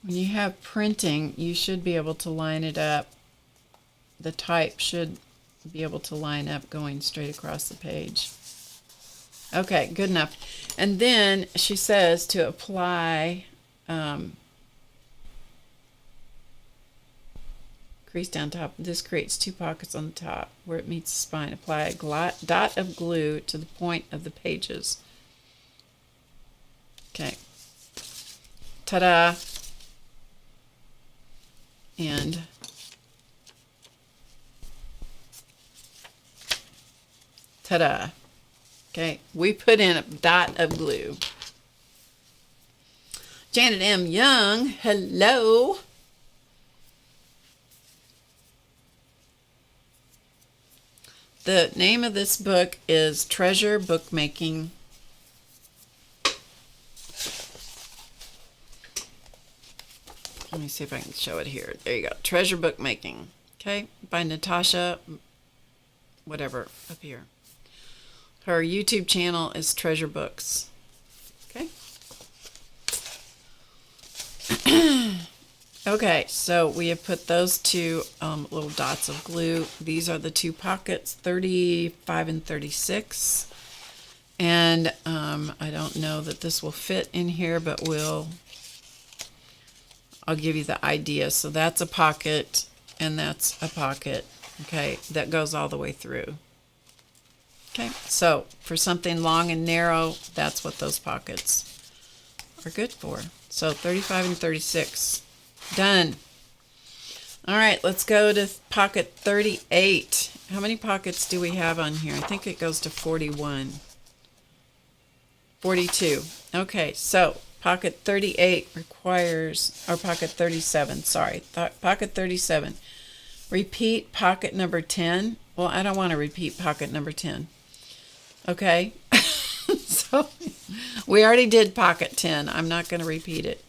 Speaker 1: When you have printing, you should be able to line it up. The type should be able to line up going straight across the page. Okay, good enough. And then she says to apply crease down top. This creates 2 pockets on the top where it meets the spine. Apply a dot of glue to the point of the pages. Okay. Ta-da! And ta-da! Okay, we put in a dot of glue. Janet M. Young, hello. The name of this book is Treasure Bookmaking. Let me see if I can show it here. There you go. Treasure Bookmaking. Okay, by Natasha, whatever, up here. Her YouTube channel is Treasure Books. Okay. Okay, so we have put those 2 little dots of glue. These are the 2 pockets, 35 and 36. And I don't know that this will fit in here, but I'll give you the idea. So that's a pocket, and that's a pocket, okay, that goes all the way through. Okay, so for something long and narrow, that's what those pockets are good for. So 35 and 36. Done. All right, let's go to pocket 38. How many pockets do we have on here? I think it goes to 41. 42. Okay, so pocket 38 requires, or pocket 37, sorry, pocket 37. Repeat pocket number 10. Well, I don't want to repeat pocket number 10. Okay, so we already did pocket 10. I'm not going to repeat it.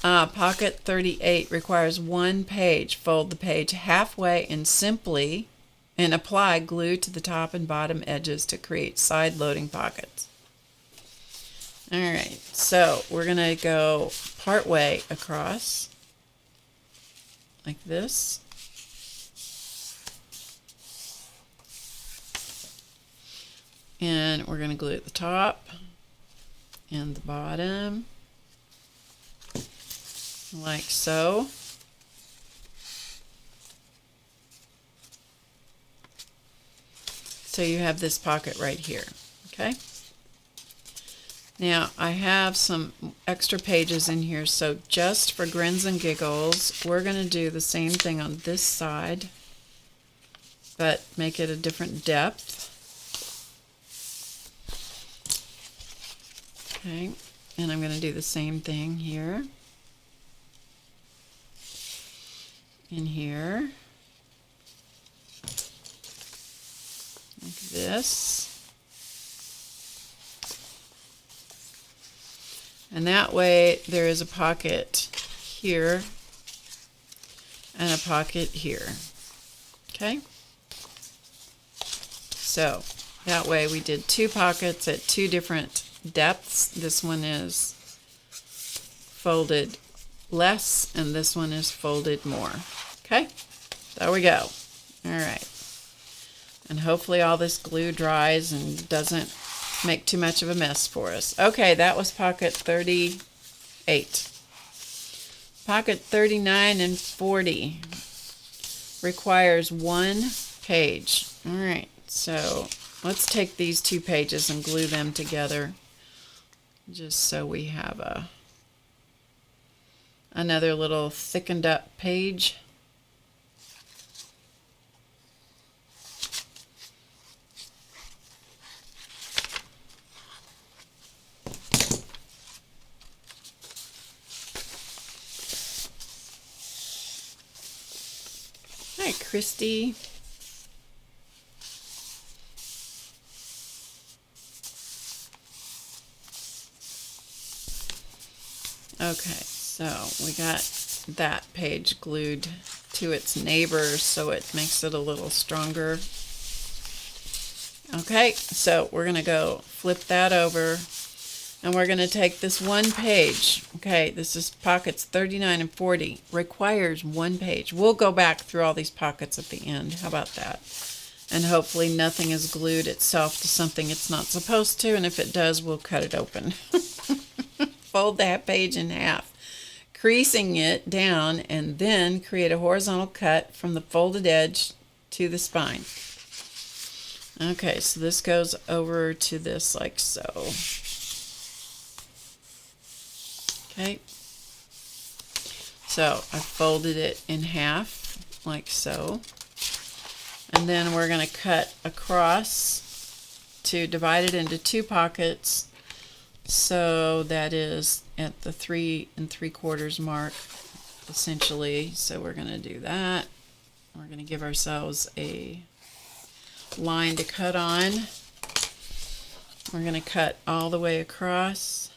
Speaker 1: Pocket 38 requires 1 page. Fold the page halfway and simply apply glue to the top and bottom edges to create side loading pockets. All right, so we're going to go part way across like this. And we're going to glue at the top and the bottom, like so. So you have this pocket right here, okay? Now, I have some extra pages in here, so just for grins and giggles, we're going to do the same thing on this side, but make it a different depth. Okay, and I'm going to do the same thing here, in here, like this. And that way there is a pocket here and a pocket here. Okay? So that way we did 2 pockets at 2 different depths. This one is folded less and this one is folded more. Okay? There we go. All right. And hopefully all this glue dries and doesn't make too much of a mess for us. Okay, that was pocket 38. Pocket 39 and 40 requires 1 page. All right, so let's take these 2 pages and glue them together, just so we have another little thickened up page. Hi, Christy. Okay, so we got that page glued to its neighbors, so it makes it a little stronger. Okay, so we're going to go flip that over, and we're going to take this 1 page. Okay, this is pockets 39 and 40. Requires 1 page. We'll go back through all these pockets at the end. How about that? And hopefully nothing is glued itself to something it's not supposed to, and if it does, we'll cut it open. Fold that page in half, creasing it down, and then create a horizontal cut from the folded edge to the spine. Okay, so this goes over to this like so. Okay, so I folded it in half like so, and then we're going to cut across to divide it into 2 pockets. So that is at the 3 3/4 mark, essentially. So we're going to do that. We're going to give ourselves a line to cut on. We're going to cut all the way across.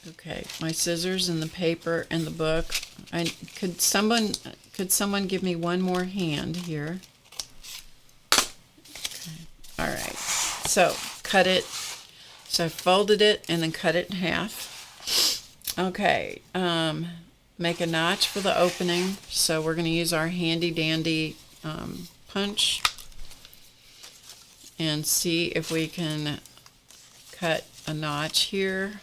Speaker 1: Okay, my scissors and the paper and the book. Could someone give me one more hand here? Okay. All right. So cut it. So I folded it and then cut it in half. Okay. Make a notch for the opening. So we're going to use our handy dandy punch and see if we can cut a notch here,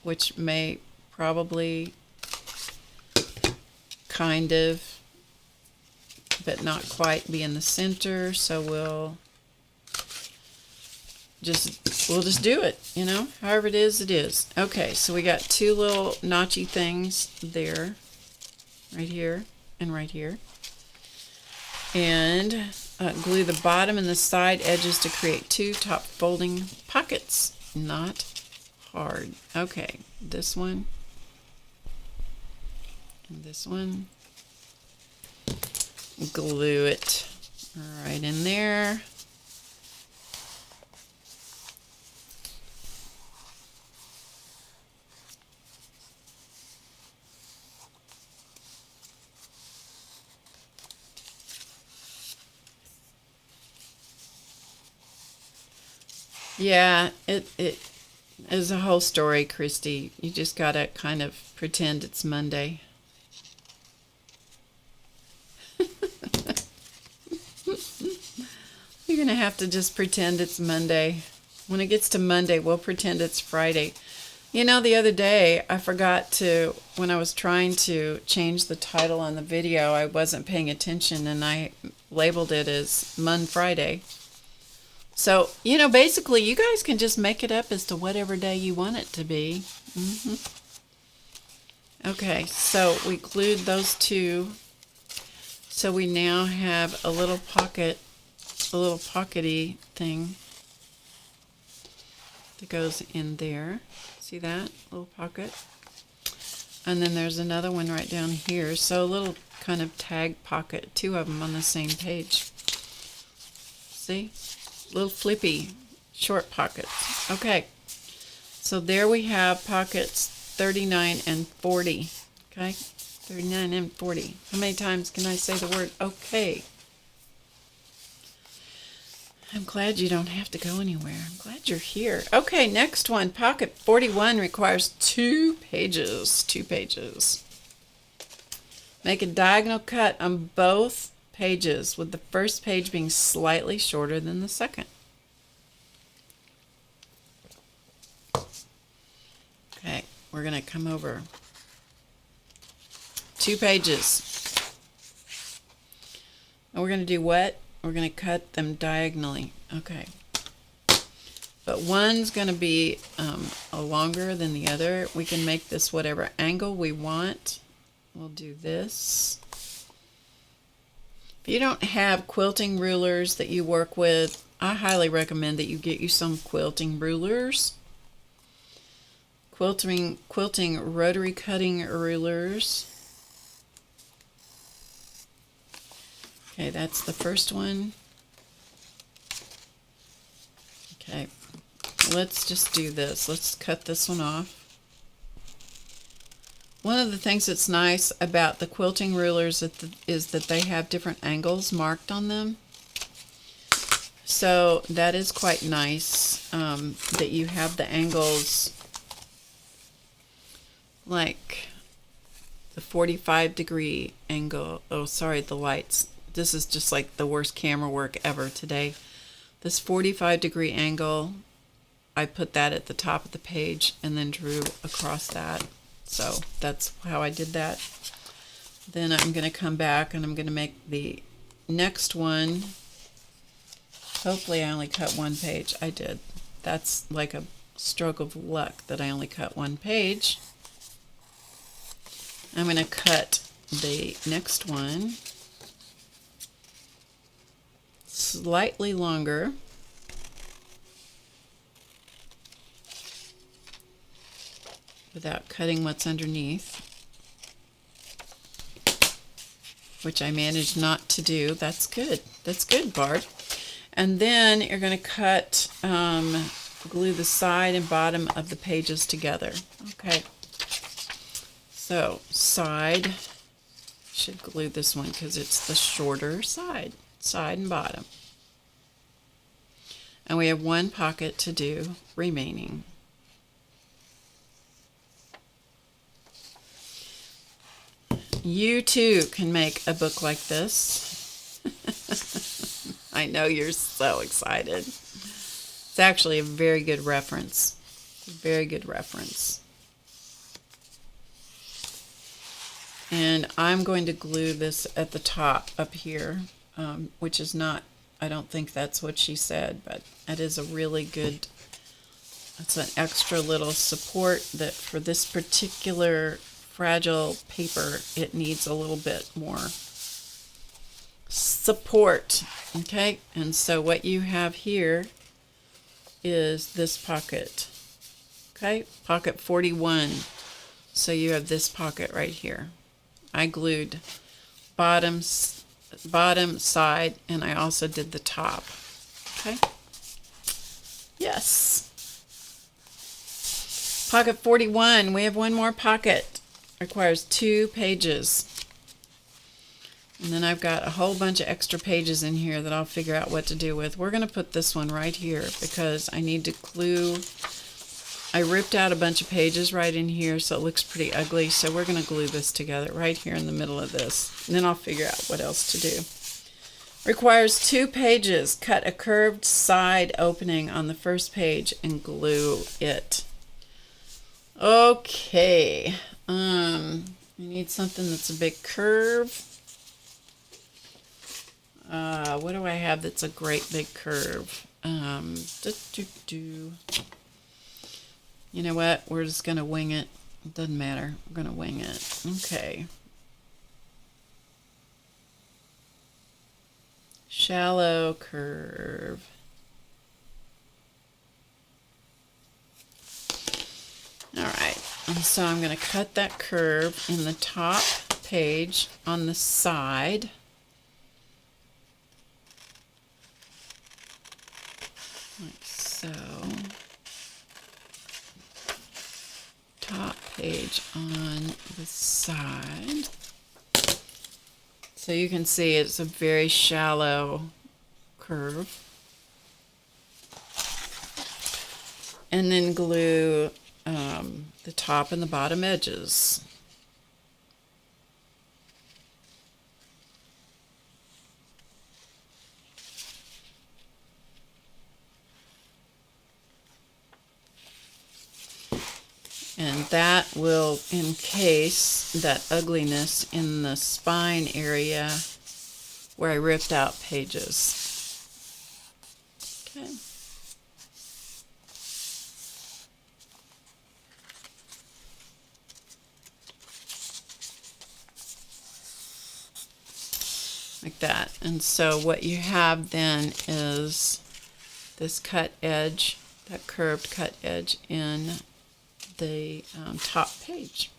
Speaker 1: which may probably kind of, but not quite be in the center. So we'll just do it, you know, however it is, it is. Okay, so we got 2 little notchy things there, right here and right here. And glue the bottom and the side edges to create 2 top folding pockets. Not hard. Okay, this one and this one. Glue it right in there. Yeah, it is a whole story, Christy. You just gotta kind of pretend it's Monday. You're gonna have to just pretend it's Monday. When it gets to Monday, we'll pretend it's Friday. You know, the other day, I forgot to, when I was trying to change the title on the video, I wasn't paying attention and I labeled it as Mon Friday. So, you know, basically, you guys can just make it up as to whatever day you want it to be. Okay, so we glued those 2. So we now have a little pocket, a little pockety thing that goes in there. See that? Little pocket. And then there's another one right down here. So a little kind of tag pocket, 2 of them on the same page. See? Little flippy short pockets. Okay, so there we have pockets 39 and 40. Okay, 39 and 40. How many times can I say the word okay? I'm glad you don't have to go anywhere. I'm glad you're here. Okay, next one. Pocket 41 requires 2 pages. 2 pages. Make a diagonal cut on both pages, with the first page being slightly shorter than the second. Okay, we're going to come over 2 pages. And we're going to do what? We're going to cut them diagonally. Okay. But one's going to be longer than the other. We can make this whatever angle we want. We'll do this. If you don't have quilting rulers that you work with, I highly recommend that you get you some quilting rulers. Quilting rotary cutting rulers. Okay, that's the first one. Okay, let's just do this. Let's cut this one off. One of the things that's nice about the quilting rulers is that they have different angles marked on them. So that is quite nice that you have the angles like the 45-degree angle. Oh, sorry, the lights. This is just like the worst camera work ever today. This 45-degree angle, I put that at the top of the page and then drew across that. So that's how I did that. Then I'm going to come back and I'm going to make the next one. Hopefully I only cut 1 page. I did. That's like a stroke of luck that I only cut 1 page. I'm going to cut the next one slightly longer. Without cutting what's underneath, which I managed not to do. That's good. That's good, Barb. And then you're going to cut, glue the side and bottom of the pages together. Okay. So side, should glue this one because it's the shorter side and bottom. And we have 1 pocket to do remaining. You too can make a book like this. I know you're so excited. It's actually a very good reference. Very good reference. And I'm going to glue this at the top up here, which is not, I don't think that's what she said, but it is a really good, it's an extra little support that for this particular fragile paper, it needs a little bit more support. Okay, and so what you have here is this pocket. Okay, pocket 41. So you have this pocket right here. I glued bottom, side, and I also did the top. Okay. Yes. Pocket 41. We have 1 more pocket. Requires 2 pages. And then I've got a whole bunch of extra pages in here that I'll figure out what to do with. We're going to put this one right here because I need to glue. I ripped out a bunch of pages right in here so it looks pretty ugly. So we're going to glue this together right here in the middle of this. And then I'll figure out what else to do. Requires 2 pages. Cut a curved side opening on the first page and glue it. Okay. I need something that's a big curve. What do I have that's a great big curve? You know what? We're just going to wing it. It doesn't matter. We're going to wing it. Okay. Shallow curve. All right. And so I'm going to cut that curve in the top page on the side. Like so. Top page on the side. So you can see it's a very shallow curve. And then glue the top and the bottom edges. And that will encase that ugliness in the spine area where I ripped out pages. Okay. Like that. And so what you have then is this cut edge, that curved cut edge in the top page.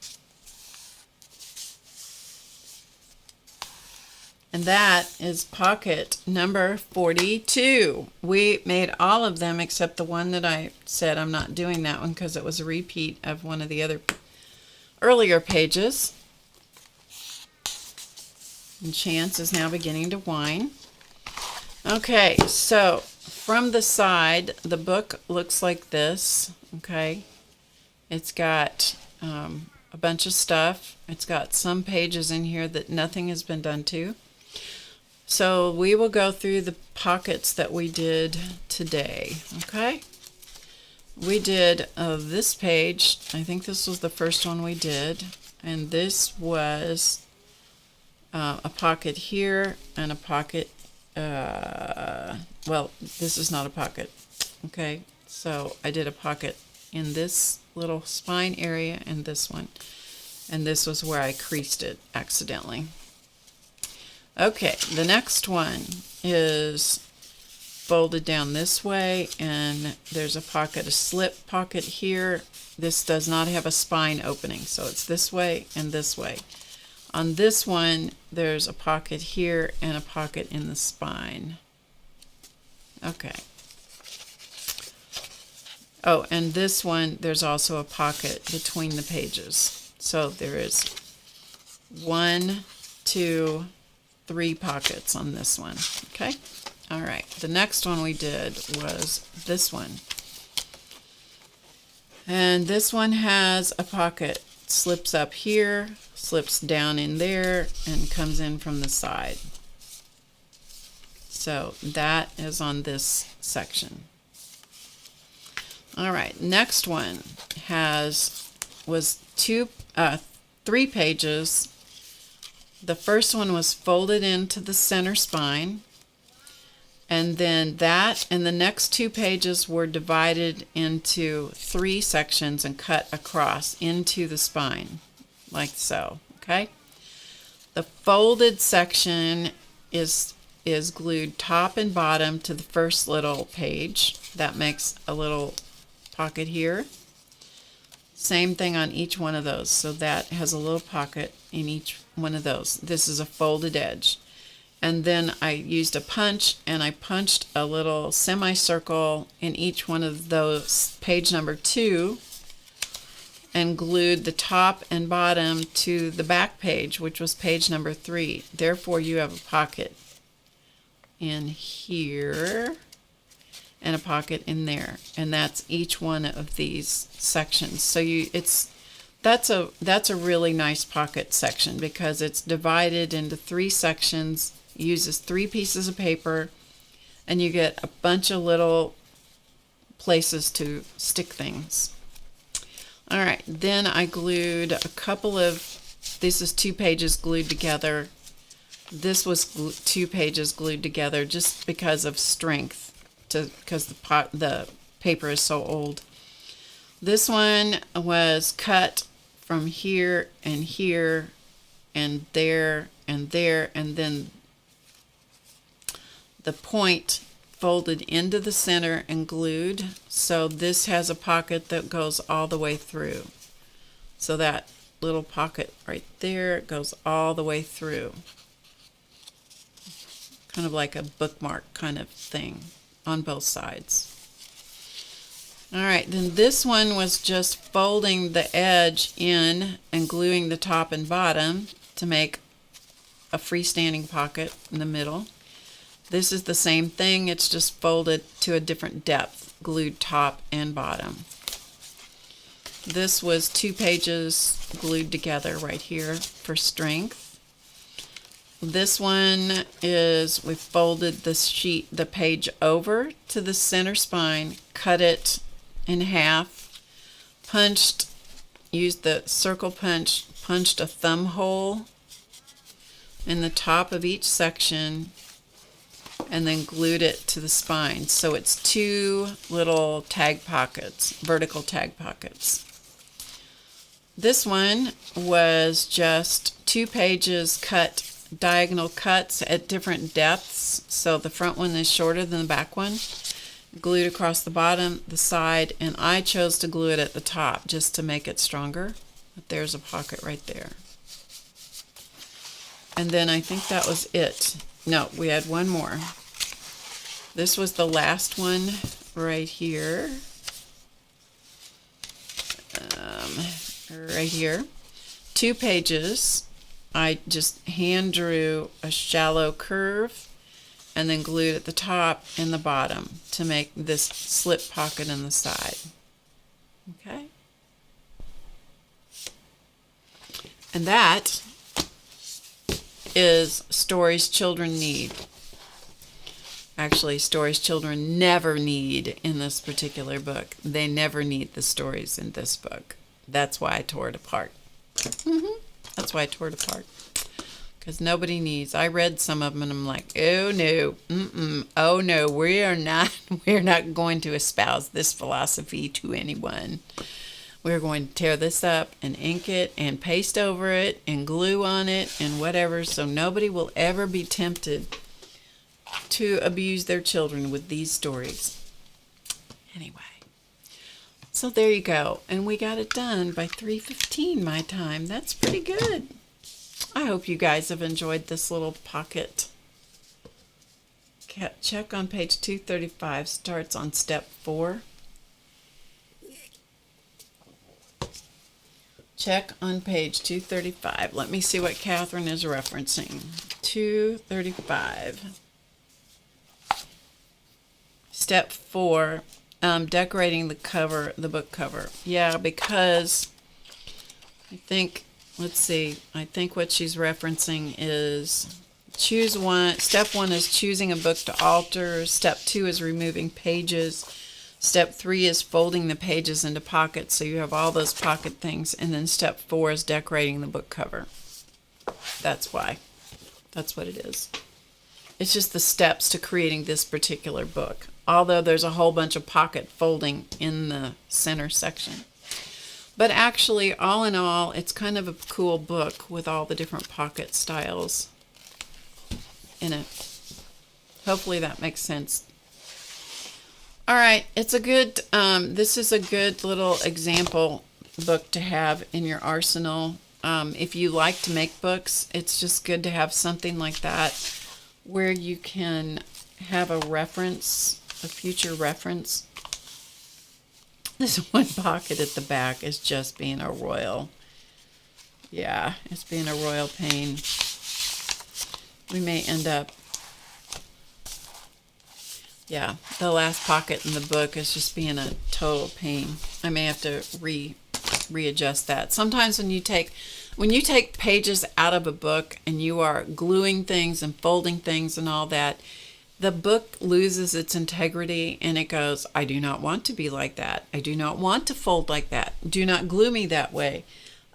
Speaker 1: And that is pocket number 42. We made all of them except the one that I said I'm not doing that one because it was a repeat of one of the other earlier pages. And Chance is now beginning to whine. Okay, so from the side, the book looks like this. Okay, it's got a bunch of stuff. It's got some pages in here that nothing has been done to. So we will go through the pockets that we did today. Okay, we did this page. I think this was the first one we did, and this was a pocket here and a pocket. Well, this is not a pocket. Okay, so I did a pocket in this little spine area and this one, and this was where I creased it accidentally. Okay, the next one is folded down this way, and there's a pocket, a slip pocket here. This does not have a spine opening, so it's this way and this way. On this one, there's a pocket here and a pocket in the spine. Okay. Oh, and this one, there's also a pocket between the pages. So there is 1, 2, 3 pockets on this one. Okay. All right. The next one we did was this one. And this one has a pocket. Slips up here, slips down in there, and comes in from the side. So that is on this section. All right, next one was 3 pages. The first one was folded into the center spine, and then that and the next 2 pages were divided into 3 sections and cut across into the spine, like so. Okay. The folded section is glued top and bottom to the first little page. That makes a little pocket here. Same thing on each one of those. So that has a little pocket in each one of those. This is a folded edge. And then I used a punch, and I punched a little semicircle in each one of those, page number 2, and glued the top and bottom to the back page, which was page number 3. Therefore, you have a pocket in here and a pocket in there, and that's each one of these sections. So that's a really nice pocket section because it's divided into 3 sections. Uses 3 pieces of paper, and you get a bunch of little places to stick things. All right, then I glued a couple of, this is 2 pages glued together. This was 2 pages glued together just because of strength, because the paper is so old. This one was cut from here and here and there and there, and then the point folded into the center and glued. So this has a pocket that goes all the way through. So that little pocket right there goes all the way through. Kind of like a bookmark kind of thing on both sides. All right, then this one was just folding the edge in and gluing the top and bottom to make a freestanding pocket in the middle. This is the same thing, it's just folded to a different depth, glued top and bottom. This was 2 pages glued together right here for strength. This one is, we folded the page over to the center spine, cut it in half, punched used the circle punch, punched a thumb hole in the top of each section, and then glued it to the spine. So it's 2 little tag pockets, vertical tag pockets. This one was just 2 pages cut, diagonal cuts at different depths. So the front one is shorter than the back one. Glued across the bottom, the side, and I chose to glue it at the top just to make it stronger. But there's a pocket right there. And then I think that was it. No, we had one more. This was the last one right here. Right here. 2 pages. I just hand drew a shallow curve and then glued at the top and the bottom to make this slip pocket in the side. Okay? And that is stories children need. Actually, stories children never need in this particular book. They never need the stories in this book. That's why I tore it apart. That's why I tore it apart. Because nobody needs. I read some of them and I'm like, oh no, oh no, we're not going to espouse this philosophy to anyone. We're going to tear this up and ink it and paste over it and glue on it and whatever, so nobody will ever be tempted to abuse their children with these stories. Anyway, so there you go. And we got it done by 3:15 my time. That's pretty good. I hope you guys have enjoyed this little pocket. Check on page 235, starts on step 4. Check on page 235. Let me see what Catherine is referencing. 235. Step 4, decorating the cover, the book cover. Yeah, because I think, let's see, I think what she's referencing is choose one. Step 1 is choosing a book to alter. Step 2 is removing pages. Step 3 is folding the pages into pockets, so you have all those pocket things. And then step 4 is decorating the book cover. That's why. That's what it is. It's just the steps to creating this particular book. Although there's a whole bunch of pocket folding in the center section. But actually, all in all, it's kind of a cool book with all the different pocket styles in it. Hopefully that makes sense. All right, it's a good, this is a good little example book to have in your arsenal. If you like to make books, it's just good to have something like that where you can have a reference, a future reference. This one pocket at the back is just being a royal, yeah, it's being a royal pain. We may end up, yeah, the last pocket in the book is just being a total pain. I may have to readjust that. Sometimes when you take pages out of a book and you are gluing things and folding things and all that, the book loses its integrity and it goes, I do not want to be like that. I do not want to fold like that. Do not glue me that way.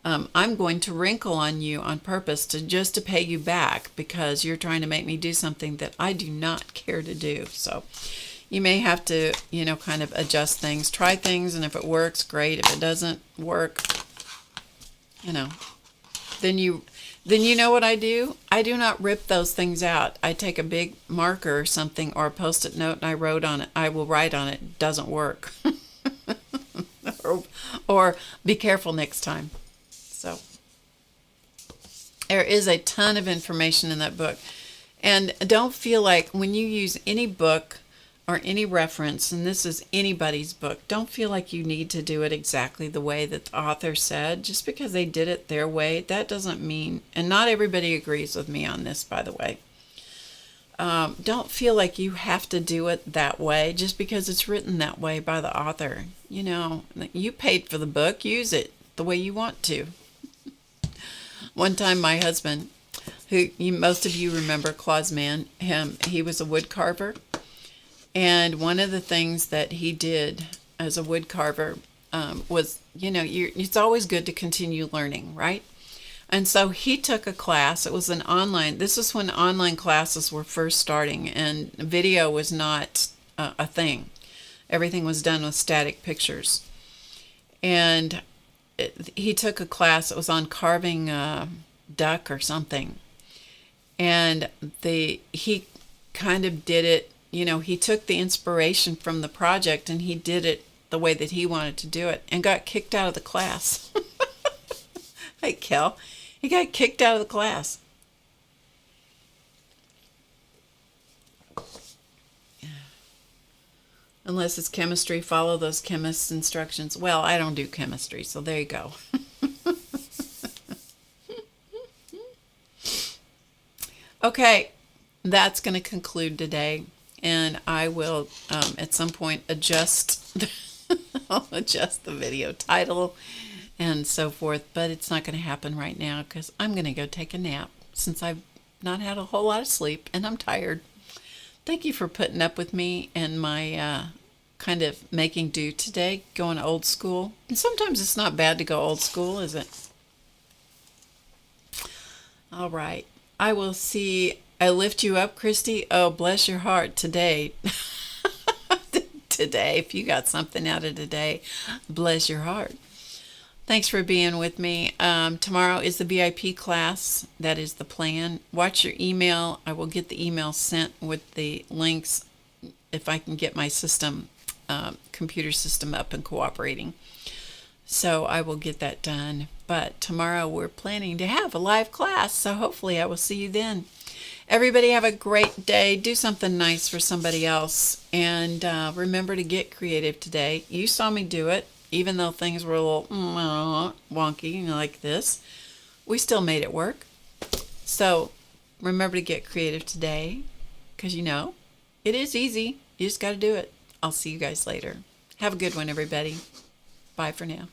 Speaker 1: I'm going to wrinkle on you on purpose just to pay you back because you're trying to make me do something that I do not care to do. So you may have to, kind of adjust things, try things, and if it works, great. If it doesn't work, then you know what I do? I do not rip those things out. I take a big marker or something or a Post-it note and I will write on it, doesn't work. or be careful next time. So there is a ton of information in that book. And don't feel like when you use any book or any reference, and this is anybody's book, don't feel like you need to do it exactly the way that the author said. Just because they did it their way, that doesn't mean, and not everybody agrees with me on this, by the way. Don't feel like you have to do it that way just because it's written that way by the author. You paid for the book, use it the way you want to. One time my husband, who most of you remember, Claus Man, he was a wood carver. And one of the things that he did as a wood carver, was, it's always good to continue learning, right? And so he took a class. It was an online. This was when online classes were first starting, and video was not a thing. Everything was done with static pictures. And he took a class. It was on carving a duck or something. And he kind of did it. He took the inspiration from the project and he did it the way that he wanted to do it, and got kicked out of the class. Hey, Kel. He got kicked out of the class. Unless it's chemistry, follow those chemists' instructions. Well, I don't do chemistry, so there you go. Okay, that's going to conclude today, and I will at some point adjust I'll adjust the video title and so forth, but it's not going to happen right now because I'm going to go take a nap since I've not had a whole lot of sleep and I'm tired. Thank you for putting up with me and my kind of making do today, going old school. And sometimes it's not bad to go old school, is it? All right. I will see. I lift you up, Christy. Oh, bless your heart today. Today, if you got something out of today, bless your heart. Thanks for being with me. Tomorrow is the VIP class. That is the plan. Watch your email. I will get the email sent with the links if I can get my system, computer system up and cooperating. So I will get that done. But tomorrow we're planning to have a live class, so hopefully I will see you then. Everybody have a great day. Do something nice for somebody else. And remember to get creative today. You saw me do it. Even though things were a little wonky like this, we still made it work. So remember to get creative today, because it is easy. You just got to do it. I'll see you guys later. Have a good one, everybody. Bye for now.